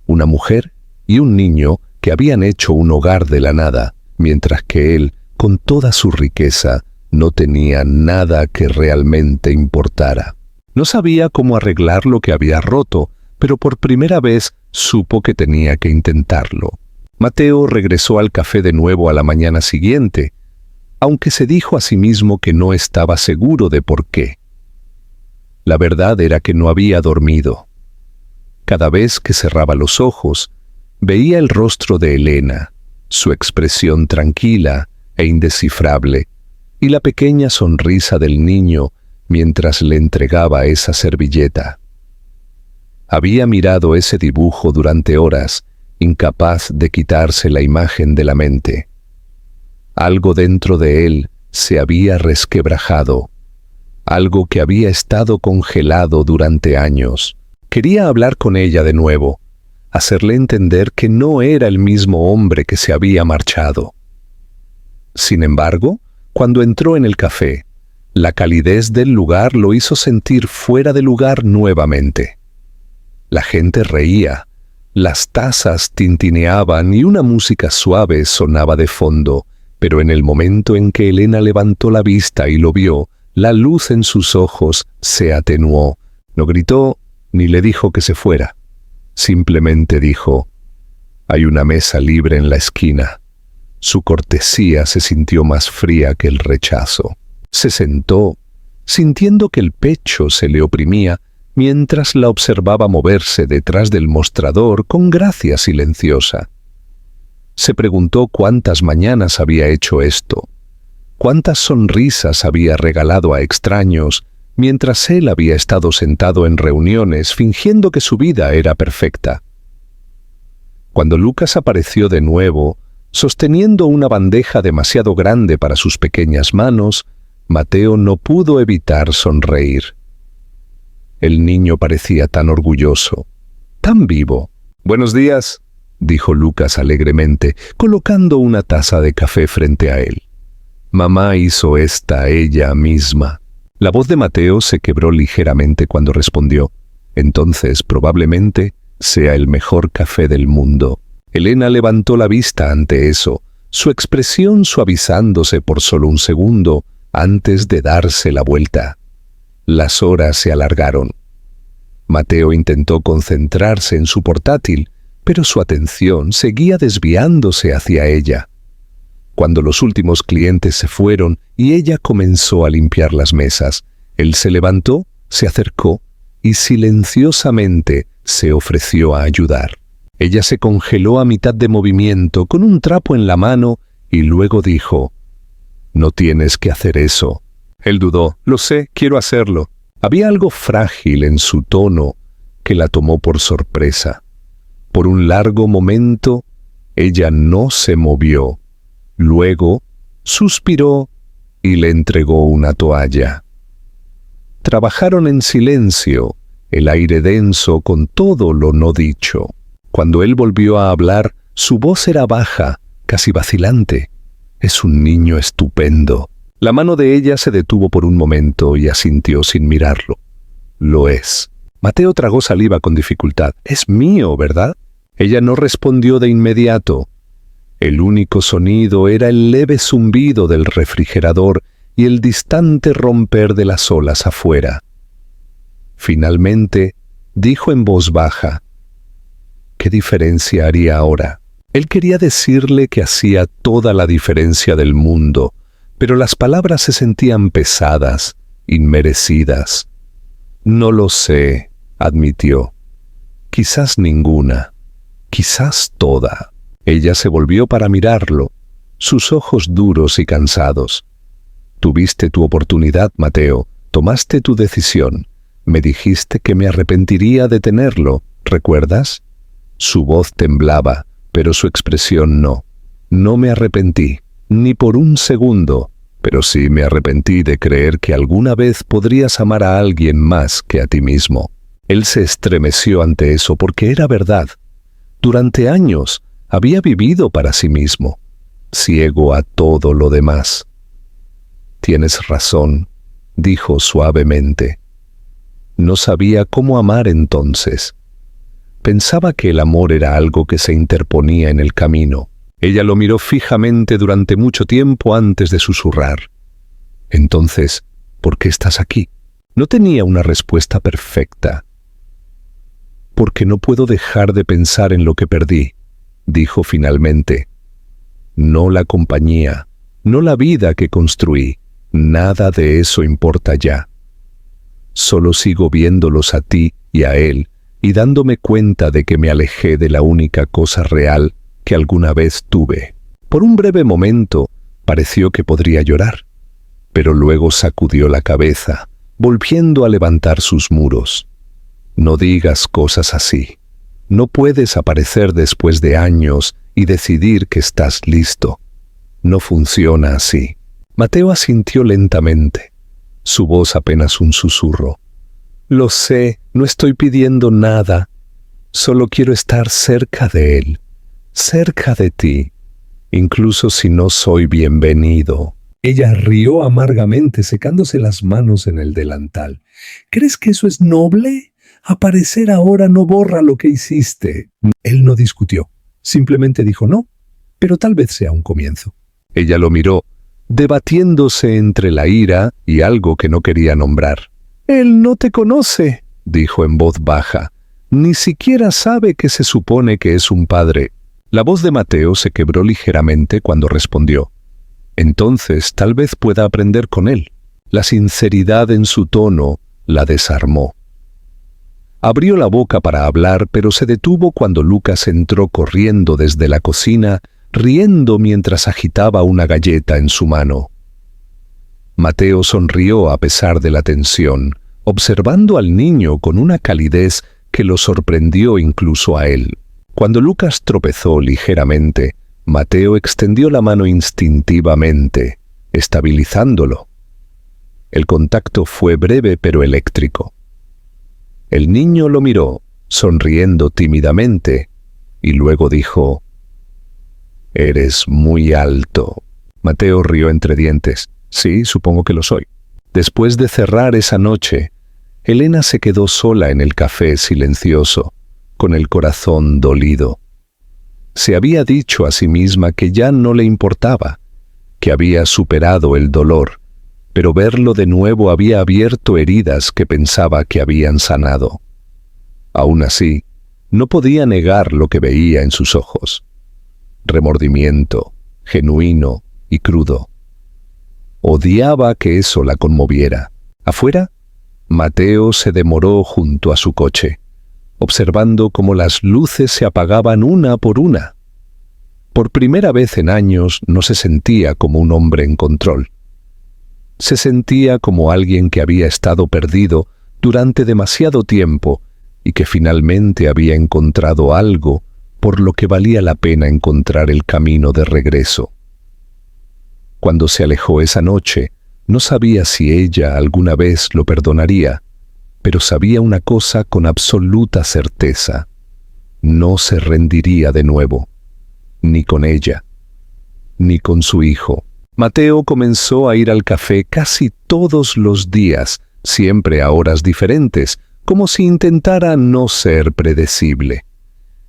Una mujer y un niño que habían hecho un hogar de la nada, mientras que él, con toda su riqueza, no tenía nada que realmente importara. No sabía cómo arreglar lo que había roto, pero por primera vez supo que tenía que intentarlo. Mateo regresó al café de nuevo a la mañana siguiente, aunque se dijo a sí mismo que no estaba seguro de por qué. La verdad era que no había dormido. Cada vez que cerraba los ojos, veía el rostro de Elena, su expresión tranquila e indescifrable, y la pequeña sonrisa del niño mientras le entregaba esa servilleta. Había mirado ese dibujo durante horas, incapaz de quitarse la imagen de la mente. Algo dentro de él se había resquebrajado, algo que había estado congelado durante años. Quería hablar con ella de nuevo, hacerle entender que no era el mismo hombre que se había marchado. Sin embargo, cuando entró en el café, la calidez del lugar lo hizo sentir fuera de lugar nuevamente. La gente reía, las tazas tintineaban y una música suave sonaba de fondo, pero en el momento en que Elena levantó la vista y lo vio, la luz en sus ojos se atenuó. No gritó ni le dijo que se fuera. Simplemente dijo: «Hay una mesa libre en la esquina». Su cortesía se sintió más fría que el rechazo. Se sentó, sintiendo que el pecho se le oprimía mientras la observaba moverse detrás del mostrador con gracia silenciosa. Se preguntó cuántas mañanas había hecho esto, cuántas sonrisas había regalado a extraños mientras él había estado sentado en reuniones fingiendo que su vida era perfecta. Cuando Lucas apareció de nuevo, sosteniendo una bandeja demasiado grande para sus pequeñas manos, Mateo no pudo evitar sonreír. El niño parecía tan orgulloso, tan vivo. «Buenos días», dijo Lucas alegremente, colocando una taza de café frente a él. «Mamá hizo esta ella misma». La voz de Mateo se quebró ligeramente cuando respondió. «Entonces, probablemente, sea el mejor café del mundo». Elena levantó la vista ante eso, su expresión suavizándose por solo un segundo antes de darse la vuelta. Las horas se alargaron. Mateo intentó concentrarse en su portátil, pero su atención seguía desviándose hacia ella. Cuando los últimos clientes se fueron y ella comenzó a limpiar las mesas, él se levantó, se acercó y silenciosamente se ofreció a ayudar. Ella se congeló a mitad de movimiento con un trapo en la mano y luego dijo: «No tienes que hacer eso». Él dudó. «Lo sé, quiero hacerlo». Había algo frágil en su tono que la tomó por sorpresa. Por un largo momento, ella no se movió. Luego, suspiró y le entregó una toalla. Trabajaron en silencio, el aire denso con todo lo no dicho. Cuando él volvió a hablar, su voz era baja, casi vacilante. «Es un niño estupendo». La mano de ella se detuvo por un momento y asintió sin mirarlo. «Lo es». Mateo tragó saliva con dificultad. «Es mío, ¿verdad?». Ella no respondió de inmediato. El único sonido era el leve zumbido del refrigerador y el distante romper de las olas afuera. Finalmente, dijo en voz baja: «¿Qué diferencia haría ahora?». Él quería decirle que hacía toda la diferencia del mundo, pero las palabras se sentían pesadas, inmerecidas. «No lo sé», admitió. «Quizás ninguna, quizás toda». Ella se volvió para mirarlo, sus ojos duros y cansados. «Tuviste tu oportunidad, Mateo, tomaste tu decisión. Me dijiste que me arrepentiría de tenerlo, ¿recuerdas?». Su voz temblaba, pero su expresión no. «No me arrepentí, ni por un segundo, pero sí me arrepentí de creer que alguna vez podrías amar a alguien más que a ti mismo». Él se estremeció ante eso porque era verdad. Durante años había vivido para sí mismo, ciego a todo lo demás. «Tienes razón», dijo suavemente. No sabía cómo amar entonces. Pensaba que el amor era algo que se interponía en el camino. Ella lo miró fijamente durante mucho tiempo antes de susurrar: «Entonces, ¿por qué estás aquí?». No tenía una respuesta perfecta. «Porque no puedo dejar de pensar en lo que perdí», dijo finalmente. «No la compañía, no la vida que construí, nada de eso importa ya. Solo sigo viéndolos a ti y a él y dándome cuenta de que me alejé de la única cosa real que alguna vez tuve». Por un breve momento pareció que podría llorar, pero luego sacudió la cabeza, volviendo a levantar sus muros. «No digas cosas así. No puedes aparecer después de años y decidir que estás listo. No funciona así». Mateo asintió lentamente, su voz apenas un susurro. «Lo sé, no estoy pidiendo nada. Solo quiero estar cerca de él, cerca de ti, incluso si no soy bienvenido». Ella rió amargamente, secándose las manos en el delantal. «¿Crees que eso es noble? Aparecer ahora no borra lo que hiciste». Él no discutió, simplemente dijo no, pero tal vez sea un comienzo. Ella lo miró, debatiéndose entre la ira y algo que no quería nombrar. «Él no te conoce», dijo en voz baja. «Ni siquiera sabe que se supone que es un padre». La voz de Mateo se quebró ligeramente cuando respondió: «Entonces tal vez pueda aprender con él». La sinceridad en su tono la desarmó. Abrió la boca para hablar, pero se detuvo cuando Lucas entró corriendo desde la cocina, riendo mientras agitaba una galleta en su mano. Mateo sonrió a pesar de la tensión, observando al niño con una calidez que lo sorprendió incluso a él. Cuando Lucas tropezó ligeramente, Mateo extendió la mano instintivamente, estabilizándolo. El contacto fue breve pero eléctrico. El niño lo miró, sonriendo tímidamente, y luego dijo: «Eres muy alto». Mateo rió entre dientes. «Sí, supongo que lo soy». Después de cerrar esa noche, Elena se quedó sola en el café silencioso, con el corazón dolido. Se había dicho a sí misma que ya no le importaba, que había superado el dolor, pero verlo de nuevo había abierto heridas que pensaba que habían sanado. Aún así, no podía negar lo que veía en sus ojos. Remordimiento, genuino y crudo. Odiaba que eso la conmoviera. Afuera, Mateo se demoró junto a su coche, observando cómo las luces se apagaban una por una. Por primera vez en años no se sentía como un hombre en control. Se sentía como alguien que había estado perdido durante demasiado tiempo y que finalmente había encontrado algo por lo que valía la pena encontrar el camino de regreso. Cuando se alejó esa noche, no sabía si ella alguna vez lo perdonaría, pero sabía una cosa con absoluta certeza: no se rendiría de nuevo, ni con ella, ni con su hijo. Mateo comenzó a ir al café casi todos los días, siempre a horas diferentes, como si intentara no ser predecible.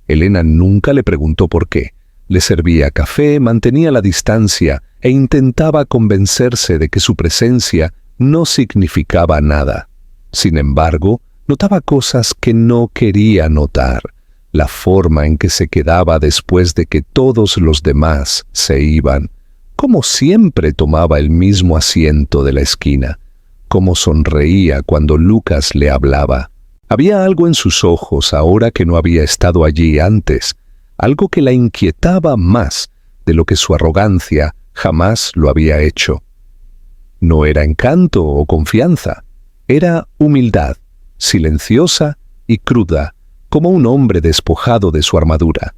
Elena nunca le preguntó por qué. Le servía café, mantenía la distancia e intentaba convencerse de que su presencia no significaba nada. Sin embargo, notaba cosas que no quería notar. La forma en que se quedaba después de que todos los demás se iban. Cómo siempre tomaba el mismo asiento de la esquina. Cómo sonreía cuando Lucas le hablaba. Había algo en sus ojos ahora que no había estado allí antes. Algo que la inquietaba más de lo que su arrogancia jamás lo había hecho. No era encanto o confianza. Era humildad, silenciosa y cruda, como un hombre despojado de su armadura.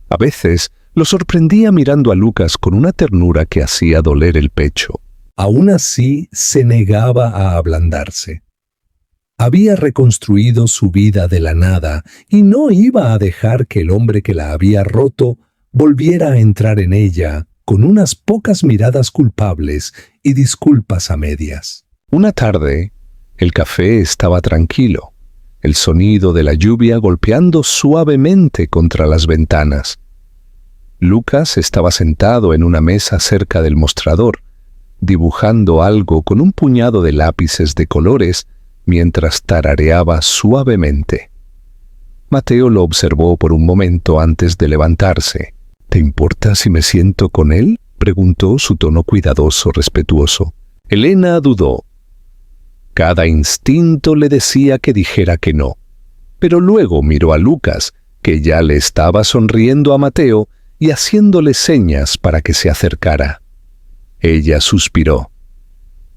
A veces lo sorprendía mirando a Lucas con una ternura que hacía doler el pecho. Aún así, se negaba a ablandarse. Había reconstruido su vida de la nada y no iba a dejar que el hombre que la había roto volviera a entrar en ella con unas pocas miradas culpables y disculpas a medias. Una tarde, el café estaba tranquilo, el sonido de la lluvia golpeando suavemente contra las ventanas. Lucas estaba sentado en una mesa cerca del mostrador, dibujando algo con un puñado de lápices de colores mientras tarareaba suavemente. Mateo lo observó por un momento antes de levantarse. «¿Te importa si me siento con él?», preguntó, su tono cuidadoso, respetuoso. Elena dudó. Cada instinto le decía que dijera que no, pero luego miró a Lucas, que ya le estaba sonriendo a Mateo y haciéndole señas para que se acercara. Ella suspiró.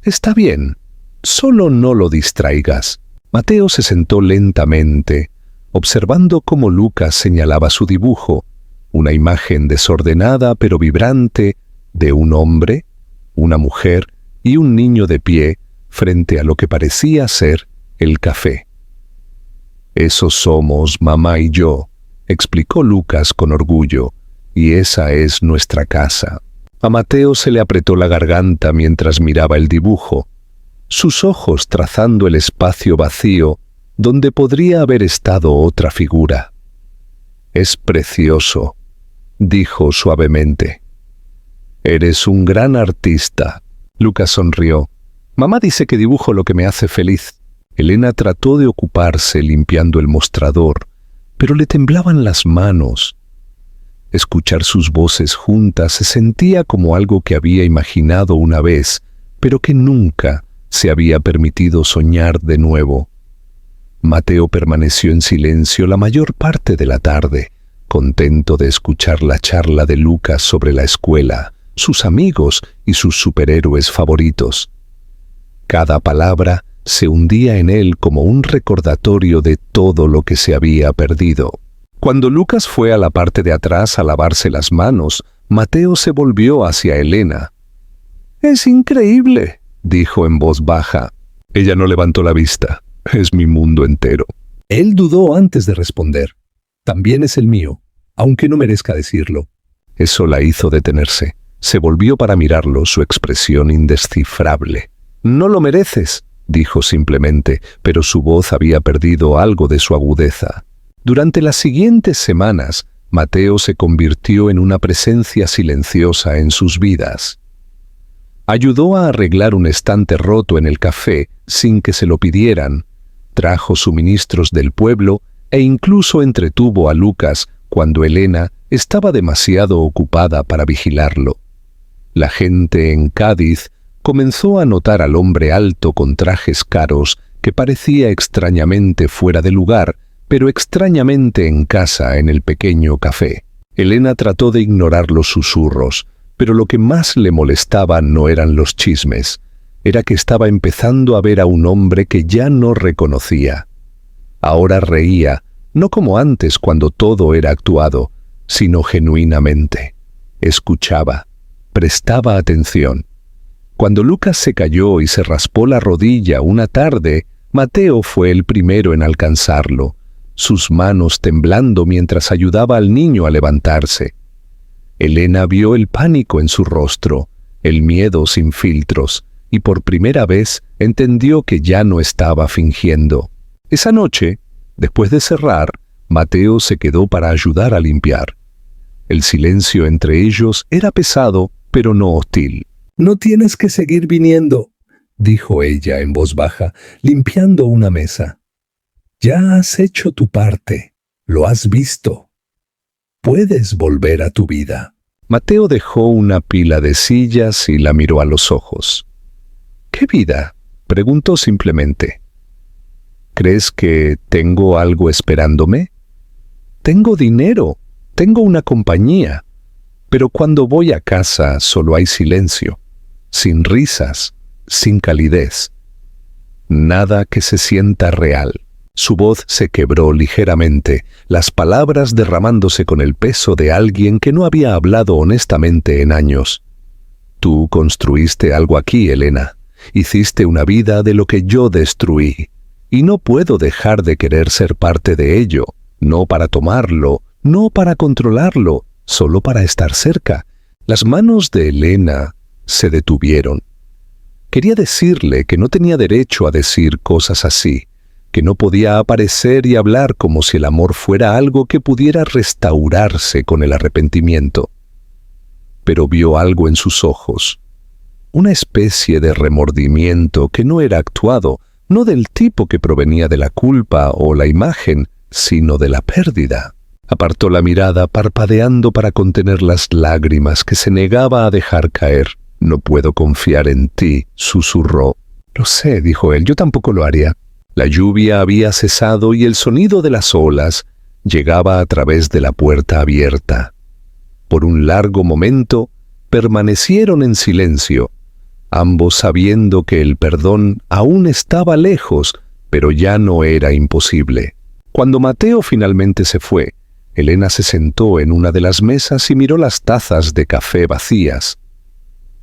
«Está bien, solo no lo distraigas». Mateo se sentó lentamente, observando cómo Lucas señalaba su dibujo, una imagen desordenada pero vibrante de un hombre, una mujer y un niño de pie frente a lo que parecía ser el café. «Eso somos mamá y yo», explicó Lucas con orgullo, «y esa es nuestra casa». A Mateo se le apretó la garganta mientras miraba el dibujo, sus ojos trazando el espacio vacío donde podría haber estado otra figura. «Es precioso», dijo suavemente. «Eres un gran artista». Lucas sonrió. «Mamá dice que dibujo lo que me hace feliz». Elena trató de ocuparse limpiando el mostrador, pero le temblaban las manos. Escuchar sus voces juntas se sentía como algo que había imaginado una vez, pero que nunca Se había permitido soñar de nuevo. Mateo permaneció en silencio la mayor parte de la tarde, contento de escuchar la charla de Lucas sobre la escuela, sus amigos y sus superhéroes favoritos. Cada palabra se hundía en él como un recordatorio de todo lo que se había perdido. Cuando Lucas fue a la parte de atrás a lavarse las manos, Mateo se volvió hacia Elena. «Es increíble», dijo en voz baja. Ella no levantó la vista. «Es mi mundo entero». Él dudó antes de responder. «También es el mío, aunque no merezca decirlo». Eso la hizo detenerse. Se volvió para mirarlo, su expresión indescifrable. «No lo mereces», dijo simplemente, pero su voz había perdido algo de su agudeza. Durante las siguientes semanas, Mateo se convirtió en una presencia silenciosa en sus vidas. Ayudó a arreglar un estante roto en el café sin que se lo pidieran, trajo suministros del pueblo e incluso entretuvo a Lucas cuando Elena estaba demasiado ocupada para vigilarlo. La gente en Cádiz comenzó a notar al hombre alto con trajes caros que parecía extrañamente fuera de lugar, pero extrañamente en casa en el pequeño café. Elena trató de ignorar los susurros, pero lo que más le molestaba no eran los chismes, era que estaba empezando a ver a un hombre que ya no reconocía. Ahora reía, no como antes cuando todo era actuado, sino genuinamente. Escuchaba, prestaba atención. Cuando Lucas se cayó y se raspó la rodilla una tarde, Mateo fue el primero en alcanzarlo, sus manos temblando mientras ayudaba al niño a levantarse. Elena vio el pánico en su rostro, el miedo sin filtros, y por primera vez entendió que ya no estaba fingiendo. Esa noche, después de cerrar, Mateo se quedó para ayudar a limpiar. El silencio entre ellos era pesado, pero no hostil. «No tienes que seguir viniendo», dijo ella en voz baja, limpiando una mesa. «Ya has hecho tu parte, lo has visto. Puedes volver a tu vida». Mateo dejó una pila de sillas y la miró a los ojos. «¿Qué vida?», preguntó simplemente. «¿Crees que tengo algo esperándome? Tengo dinero, tengo una compañía, pero cuando voy a casa solo hay silencio, sin risas, sin calidez. Nada que se sienta real». Su voz se quebró ligeramente, las palabras derramándose con el peso de alguien que no había hablado honestamente en años. «Tú construiste algo aquí, Elena. Hiciste una vida de lo que yo destruí. Y no puedo dejar de querer ser parte de ello, no para tomarlo, no para controlarlo, solo para estar cerca». Las manos de Elena se detuvieron. Quería decirle que no tenía derecho a decir cosas así, que no podía aparecer y hablar como si el amor fuera algo que pudiera restaurarse con el arrepentimiento. Pero vio algo en sus ojos, una especie de remordimiento que no era actuado, no del tipo que provenía de la culpa o la imagen, sino de la pérdida. Apartó la mirada parpadeando para contener las lágrimas que se negaba a dejar caer. «No puedo confiar en ti», susurró. «Lo sé», dijo él, «yo tampoco lo haría». La lluvia había cesado y el sonido de las olas llegaba a través de la puerta abierta. Por un largo momento permanecieron en silencio, ambos sabiendo que el perdón aún estaba lejos, pero ya no era imposible. Cuando Mateo finalmente se fue, Elena se sentó en una de las mesas y miró las tazas de café vacías.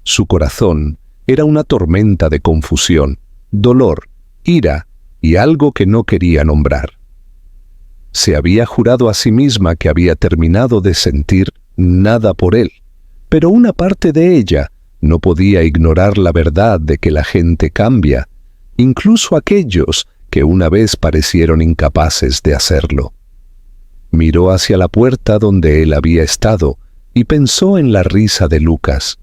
Su corazón era una tormenta de confusión, dolor, ira y algo que no quería nombrar. Se había jurado a sí misma que había terminado de sentir nada por él, pero una parte de ella no podía ignorar la verdad de que la gente cambia, incluso aquellos que una vez parecieron incapaces de hacerlo. Miró hacia la puerta donde él había estado y pensó en la risa de Lucas,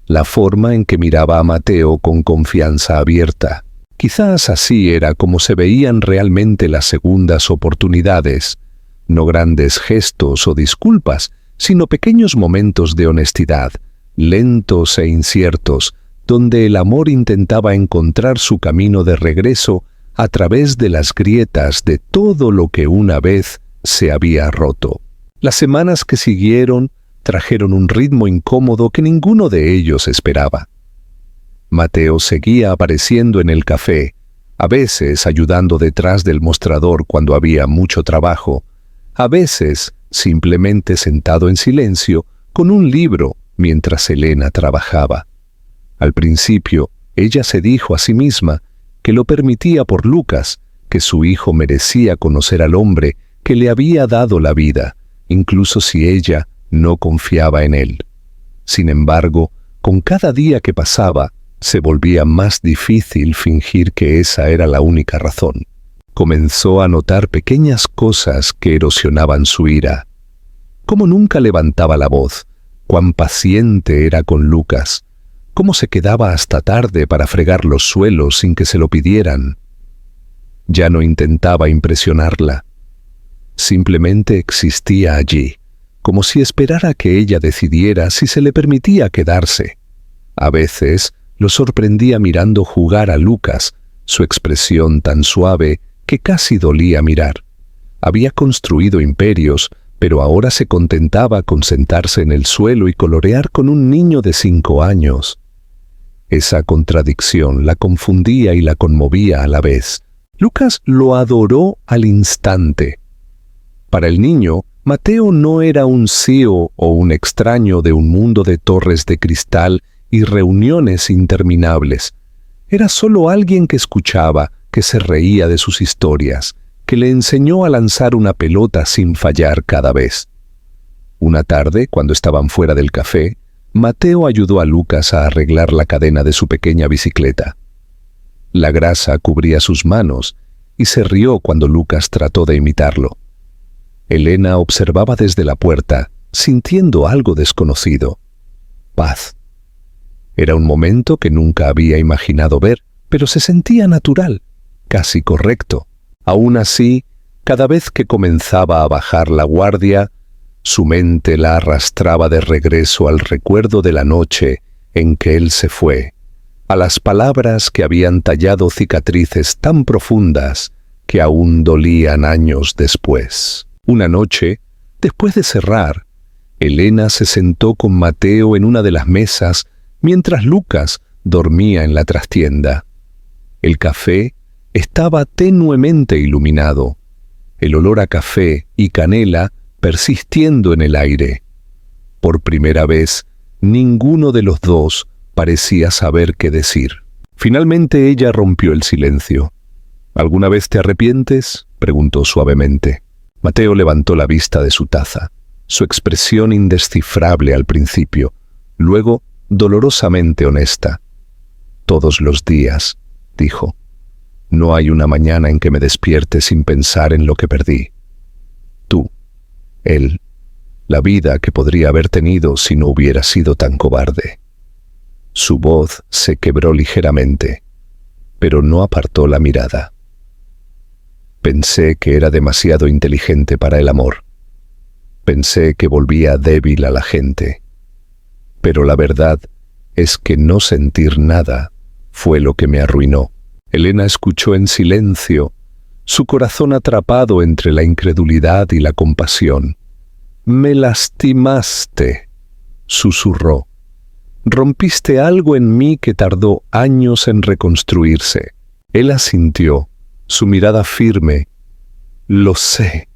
la forma en que miraba a Mateo con confianza abierta. Quizás así era como se veían realmente las segundas oportunidades, no grandes gestos o disculpas, sino pequeños momentos de honestidad, lentos e inciertos, donde el amor intentaba encontrar su camino de regreso a través de las grietas de todo lo que una vez se había roto. Las semanas que siguieron trajeron un ritmo incómodo que ninguno de ellos esperaba. Mateo seguía apareciendo en el café, a veces ayudando detrás del mostrador cuando había mucho trabajo, a veces simplemente sentado en silencio con un libro mientras Elena trabajaba. Al principio, ella se dijo a sí misma que lo permitía por Lucas, que su hijo merecía conocer al hombre que le había dado la vida, incluso si ella no confiaba en él. Sin embargo, con cada día que pasaba, se volvía más difícil fingir que esa era la única razón. Comenzó a notar pequeñas cosas que erosionaban su ira. Cómo nunca levantaba la voz, cuán paciente era con Lucas, cómo se quedaba hasta tarde para fregar los suelos sin que se lo pidieran. Ya no intentaba impresionarla. Simplemente existía allí, como si esperara que ella decidiera si se le permitía quedarse. A veces lo sorprendía mirando jugar a Lucas, su expresión tan suave que casi dolía mirar. Había construido imperios, pero ahora se contentaba con sentarse en el suelo y colorear con un niño de 5 años. Esa contradicción la confundía y la conmovía a la vez. Lucas lo adoró al instante. Para el niño, Mateo no era un CEO o un extraño de un mundo de torres de cristal y reuniones interminables. Era solo alguien que escuchaba, que se reía de sus historias, que le enseñó a lanzar una pelota sin fallar cada vez. Una tarde, cuando estaban fuera del café, Mateo ayudó a Lucas a arreglar la cadena de su pequeña bicicleta. La grasa cubría sus manos y se rió cuando Lucas trató de imitarlo. Elena observaba desde la puerta, sintiendo algo desconocido. Paz. Era un momento que nunca había imaginado ver, pero se sentía natural, casi correcto. Aún así, cada vez que comenzaba a bajar la guardia, su mente la arrastraba de regreso al recuerdo de la noche en que él se fue, a las palabras que habían tallado cicatrices tan profundas que aún dolían años después. Una noche, después de cerrar, Elena se sentó con Mateo en una de las mesas mientras Lucas dormía en la trastienda. El café estaba tenuemente iluminado, el olor a café y canela persistiendo en el aire. Por primera vez, ninguno de los dos parecía saber qué decir. Finalmente ella rompió el silencio. ¿Alguna vez te arrepientes?, preguntó suavemente. Mateo levantó la vista de su taza, su expresión indescifrable al principio, luego dolorosamente honesta. Todos los días, dijo. No hay una mañana en que me despierte sin pensar en lo que perdí. Tú, él, la vida que podría haber tenido si no hubiera sido tan cobarde. Su voz se quebró ligeramente, pero no apartó la mirada. Pensé que era demasiado inteligente para el amor. Pensé que volvía débil a la gente. Pero la verdad es que no sentir nada fue lo que me arruinó. Elena escuchó en silencio, su corazón atrapado entre la incredulidad y la compasión. «Me lastimaste», susurró. «Rompiste algo en mí que tardó años en reconstruirse». Él asintió, su mirada firme. «Lo sé,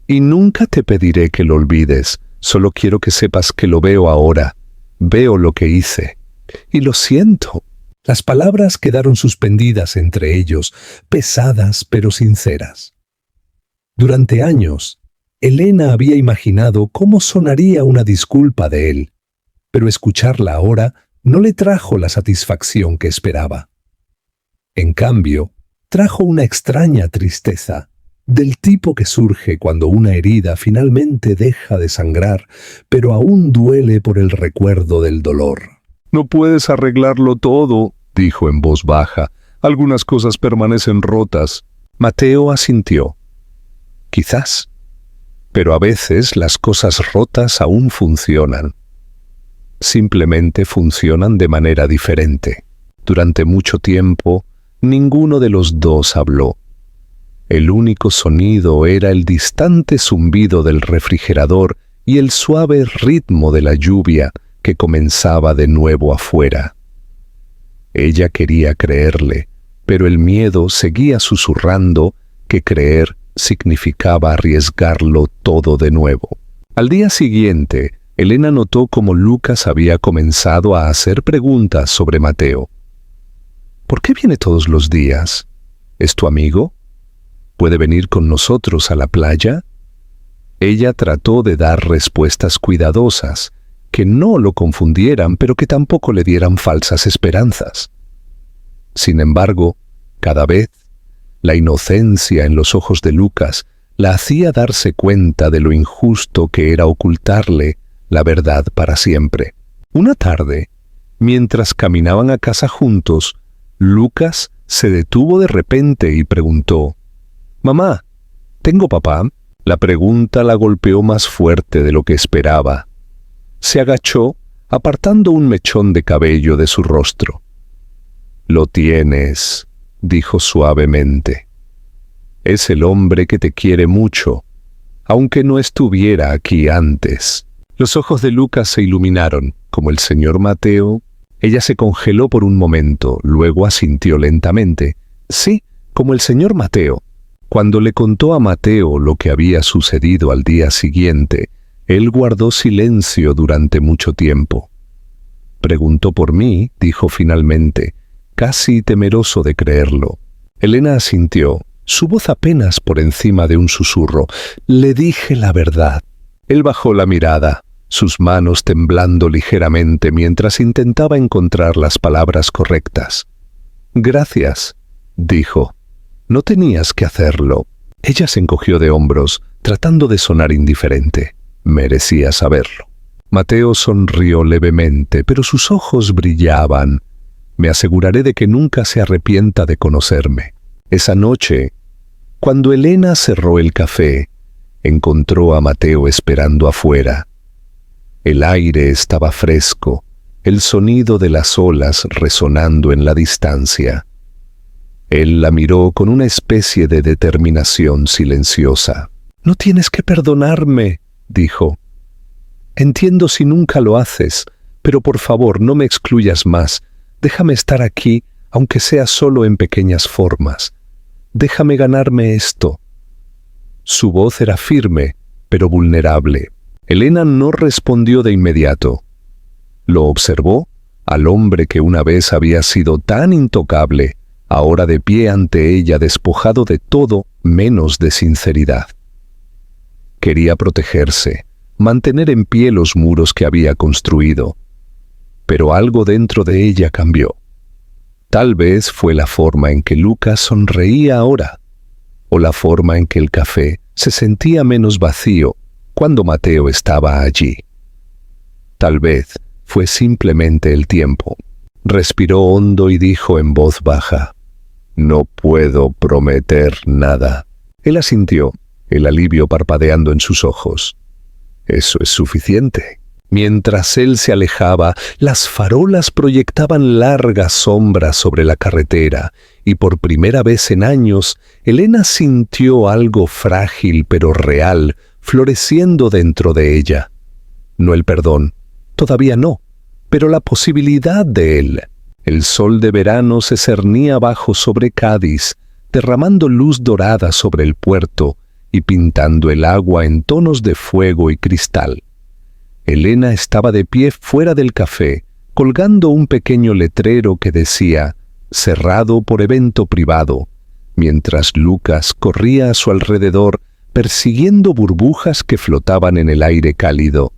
y nunca te pediré que lo olvides, solo quiero que sepas que lo veo ahora, veo lo que hice, y lo siento». Las palabras quedaron suspendidas entre ellos, pesadas pero sinceras. Durante años, Elena había imaginado cómo sonaría una disculpa de él, pero escucharla ahora no le trajo la satisfacción que esperaba. En cambio, trajo una extraña tristeza, del tipo que surge cuando una herida finalmente deja de sangrar, pero aún duele por el recuerdo del dolor. «No puedes arreglarlo todo», dijo en voz baja. «Algunas cosas permanecen rotas». Mateo asintió. «Quizás. Pero a veces las cosas rotas aún funcionan». simplemente funcionan de manera diferente. Durante mucho tiempo, ninguno de los dos habló. El único sonido era el distante zumbido del refrigerador y el suave ritmo de la lluvia que comenzaba de nuevo afuera. Ella quería creerle, pero el miedo seguía susurrando que creer significaba arriesgarlo todo de nuevo. Al día siguiente, Elena notó cómo Lucas había comenzado a hacer preguntas sobre Mateo. ¿Por qué viene todos los días? ¿Es tu amigo? ¿Puede venir con nosotros a la playa? Ella trató de dar respuestas cuidadosas, que no lo confundieran, pero que tampoco le dieran falsas esperanzas. Sin embargo, cada vez, la inocencia en los ojos de Lucas la hacía darse cuenta de lo injusto que era ocultarle la verdad para siempre. Una tarde, mientras caminaban a casa juntos, Lucas se detuvo de repente y preguntó: «Mamá, ¿tengo papá?». La pregunta la golpeó más fuerte de lo que esperaba. Se agachó, apartando un mechón de cabello de su rostro. «Lo tienes», dijo suavemente. «Es el hombre que te quiere mucho, aunque no estuviera aquí antes». Los ojos de Lucas se iluminaron, como el señor Mateo. Ella se congeló por un momento, luego asintió lentamente. Sí, como el señor Mateo. Cuando le contó a Mateo lo que había sucedido al día siguiente, él guardó silencio durante mucho tiempo. «Preguntó por mí», dijo finalmente, casi temeroso de creerlo. Elena asintió, su voz apenas por encima de un susurro. «Le dije la verdad». Él bajó la mirada, sus manos temblando ligeramente mientras intentaba encontrar las palabras correctas. «Gracias», dijo. «No tenías que hacerlo». Ella se encogió de hombros, tratando de sonar indiferente. «Merecía saberlo». Mateo sonrió levemente, pero sus ojos brillaban. «Me aseguraré de que nunca se arrepienta de conocerme». Esa noche, cuando Elena cerró el café, encontró a Mateo esperando afuera. El aire estaba fresco, el sonido de las olas resonando en la distancia. Él la miró con una especie de determinación silenciosa. «No tienes que perdonarme», dijo. «Entiendo si nunca lo haces, pero por favor no me excluyas más. Déjame estar aquí, aunque sea solo en pequeñas formas. Déjame ganarme esto». Su voz era firme, pero vulnerable. Elena no respondió de inmediato. Lo observó, al hombre que una vez había sido tan intocable, ahora de pie ante ella despojado de todo menos de sinceridad. Quería protegerse, mantener en pie los muros que había construido. Pero algo dentro de ella cambió. Tal vez fue la forma en que Lucas sonreía ahora, o la forma en que el café se sentía menos vacío cuando Mateo estaba allí. Tal vez fue simplemente el tiempo. Respiró hondo y dijo en voz baja: «No puedo prometer nada». Él asintió, el alivio parpadeando en sus ojos. «Eso es suficiente». Mientras él se alejaba, las farolas proyectaban largas sombras sobre la carretera, y por primera vez en años, Elena sintió algo frágil pero real floreciendo dentro de ella. No el perdón, todavía no, pero la posibilidad de él. El sol de verano se cernía abajo sobre Cádiz, derramando luz dorada sobre el puerto y pintando el agua en tonos de fuego y cristal. Elena estaba de pie fuera del café, colgando un pequeño letrero que decía «Cerrado por evento privado», mientras Lucas corría a su alrededor persiguiendo burbujas que flotaban en el aire cálido.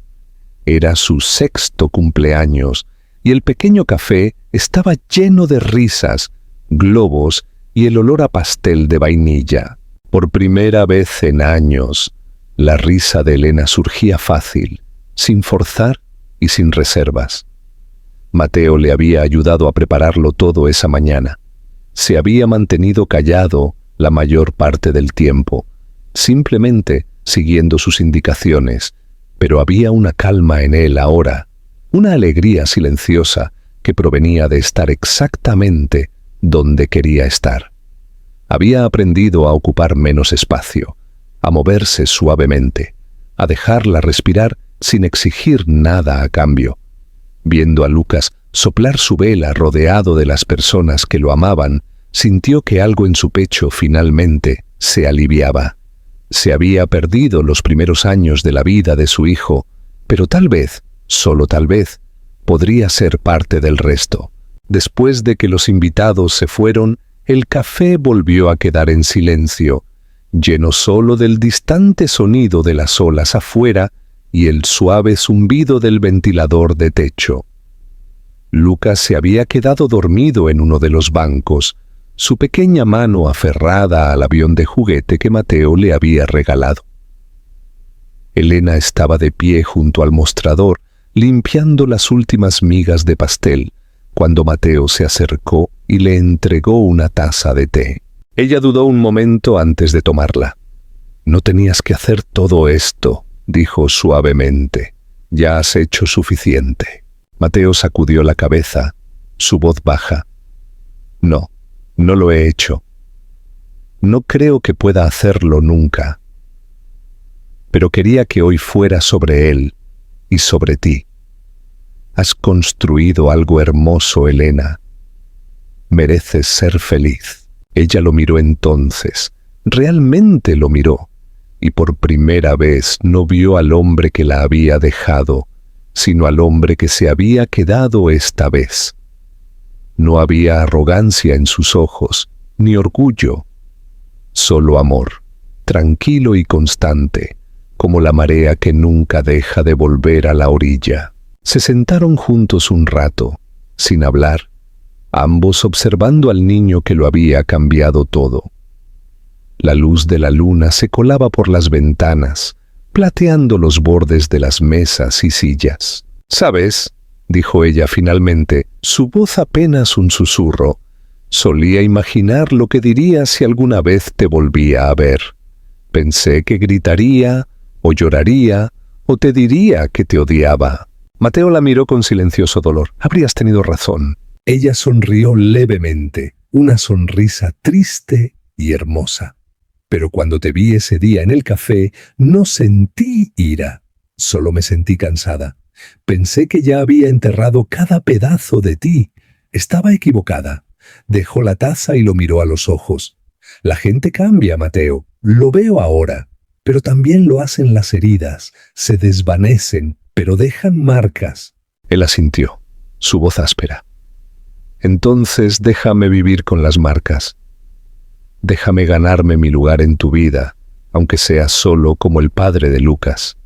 Era su 6º cumpleaños y el pequeño café estaba lleno de risas, globos y el olor a pastel de vainilla. Por primera vez en años, la risa de Elena surgía fácil, sin forzar y sin reservas. Mateo le había ayudado a prepararlo todo esa mañana. Se había mantenido callado la mayor parte del tiempo, simplemente siguiendo sus indicaciones, pero había una calma en él ahora, una alegría silenciosa que provenía de estar exactamente donde quería estar. Había aprendido a ocupar menos espacio, a moverse suavemente, a dejarla respirar sin exigir nada a cambio. Viendo a Lucas soplar su vela rodeado de las personas que lo amaban, sintió que algo en su pecho finalmente se aliviaba. Se había perdido los primeros años de la vida de su hijo, pero tal vez, solo tal vez, podría ser parte del resto. Después de que los invitados se fueron, el café volvió a quedar en silencio, lleno solo del distante sonido de las olas afuera y el suave zumbido del ventilador de techo. Lucas se había quedado dormido en uno de los bancos, su pequeña mano aferrada al avión de juguete que Mateo le había regalado. Elena estaba de pie junto al mostrador, limpiando las últimas migas de pastel, cuando Mateo se acercó y le entregó una taza de té. Ella dudó un momento antes de tomarla. «No tenías que hacer todo esto», dijo suavemente. «Ya has hecho suficiente». Mateo sacudió la cabeza, su voz baja. «No, no lo he hecho. No creo que pueda hacerlo nunca. Pero quería que hoy fuera sobre él y sobre ti. Has construido algo hermoso, Elena. Mereces ser feliz». Ella lo miró entonces, realmente lo miró, y por primera vez no vio al hombre que la había dejado, sino al hombre que se había quedado esta vez. No había arrogancia en sus ojos, ni orgullo, solo amor, tranquilo y constante, como la marea que nunca deja de volver a la orilla. Se sentaron juntos un rato, sin hablar, ambos observando al niño que lo había cambiado todo. La luz de la luna se colaba por las ventanas, plateando los bordes de las mesas y sillas. «¿Sabes?», dijo ella finalmente, su voz apenas un susurro. «Solía imaginar lo que dirías si alguna vez te volvía a ver. Pensé que gritaría, o lloraría, o te diría que te odiaba». Mateo la miró con silencioso dolor. «Habrías tenido razón». Ella sonrió levemente, una sonrisa triste y hermosa. «Pero cuando te vi ese día en el café, no sentí ira, solo me sentí cansada. Pensé que ya había enterrado cada pedazo de ti. Estaba equivocada». Dejó la taza y lo miró a los ojos. «La gente cambia, Mateo, lo veo ahora, pero también lo hacen las heridas, se desvanecen, pero dejan marcas». Él asintió, su voz áspera. «Entonces déjame vivir con las marcas. Déjame ganarme mi lugar en tu vida, aunque sea solo como el padre de Lucas.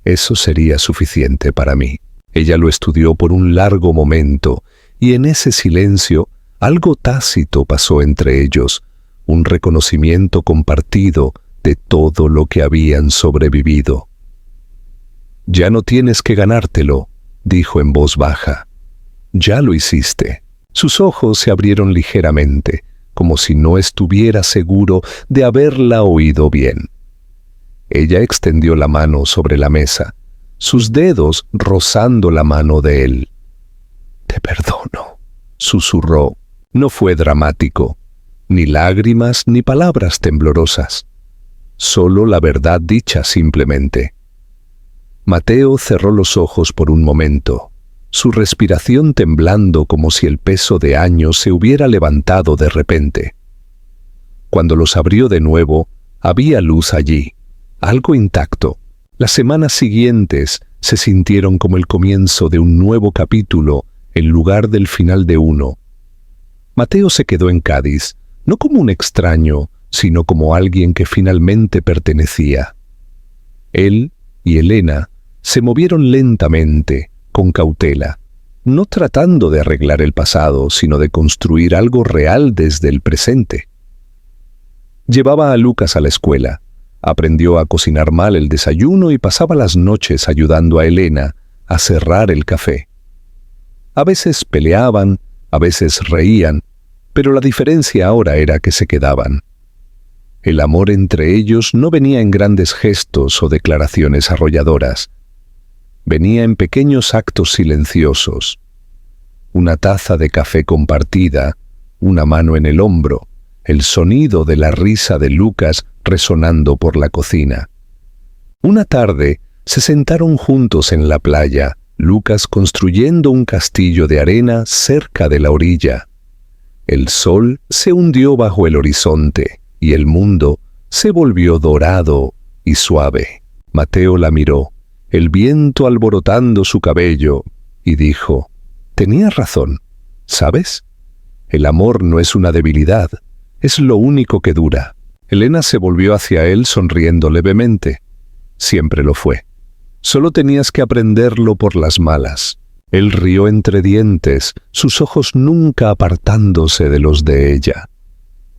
Eso sería suficiente para mí». Ella lo estudió por un largo momento, y en ese silencio algo tácito pasó entre ellos, un reconocimiento compartido de todo lo que habían sobrevivido. «Ya no tienes que ganártelo», dijo en voz baja. «Ya lo hiciste». Sus ojos se abrieron ligeramente, como si no estuviera seguro de haberla oído bien. Ella extendió la mano sobre la mesa, sus dedos rozando la mano de él. «Te perdono», susurró. No fue dramático, ni lágrimas ni palabras temblorosas, solo la verdad dicha simplemente. Mateo cerró los ojos por un momento, su respiración temblando como si el peso de años se hubiera levantado de repente. Cuando los abrió de nuevo, había luz allí, algo intacto. Las semanas siguientes se sintieron como el comienzo de un nuevo capítulo en lugar del final de uno. Mateo se quedó en Cádiz, no como un extraño, sino como alguien que finalmente pertenecía. Él y Elena se movieron lentamente, con cautela, no tratando de arreglar el pasado, sino de construir algo real desde el presente. Llevaba a Lucas a la escuela, aprendió a cocinar mal el desayuno y pasaba las noches ayudando a Elena a cerrar el café. A veces peleaban, a veces reían, pero la diferencia ahora era que se quedaban. El amor entre ellos no venía en grandes gestos o declaraciones arrolladoras. venía en pequeños actos silenciosos. Una taza de café compartida, una mano en el hombro, el sonido de la risa de Lucas resonando por la cocina. Una tarde se sentaron juntos en la playa, Lucas construyendo un castillo de arena cerca de la orilla. El sol se hundió bajo el horizonte y el mundo se volvió dorado y suave. Mateo la miró, el viento alborotando su cabello, y dijo: «Tenías razón, ¿sabes? El amor no es una debilidad, es lo único que dura». Elena se volvió hacia él sonriendo levemente. Siempre lo fue. Solo tenías que aprenderlo por las malas. Él rió entre dientes, sus ojos nunca apartándose de los de ella.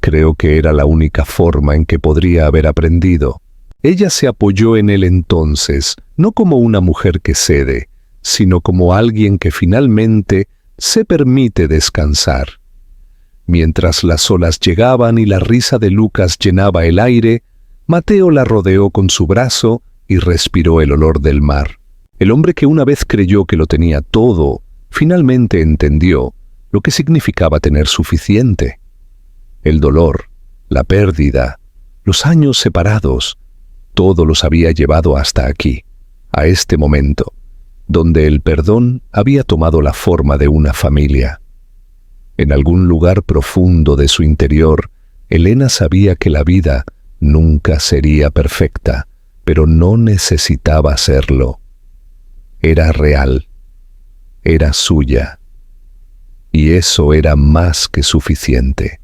Creo que era la única forma en que podría haber aprendido. Ella se apoyó en él entonces, no como una mujer que cede, sino como alguien que finalmente se permite descansar. Mientras las olas llegaban y la risa de Lucas llenaba el aire, Mateo la rodeó con su brazo y respiró el olor del mar. El hombre que una vez creyó que lo tenía todo, finalmente entendió lo que significaba tener suficiente. El dolor, la pérdida, los años separados, todo los había llevado hasta aquí, a este momento, donde el perdón había tomado la forma de una familia. En algún lugar profundo de su interior, Elena sabía que la vida nunca sería perfecta, pero no necesitaba serlo. Era real, era suya, y eso era más que suficiente.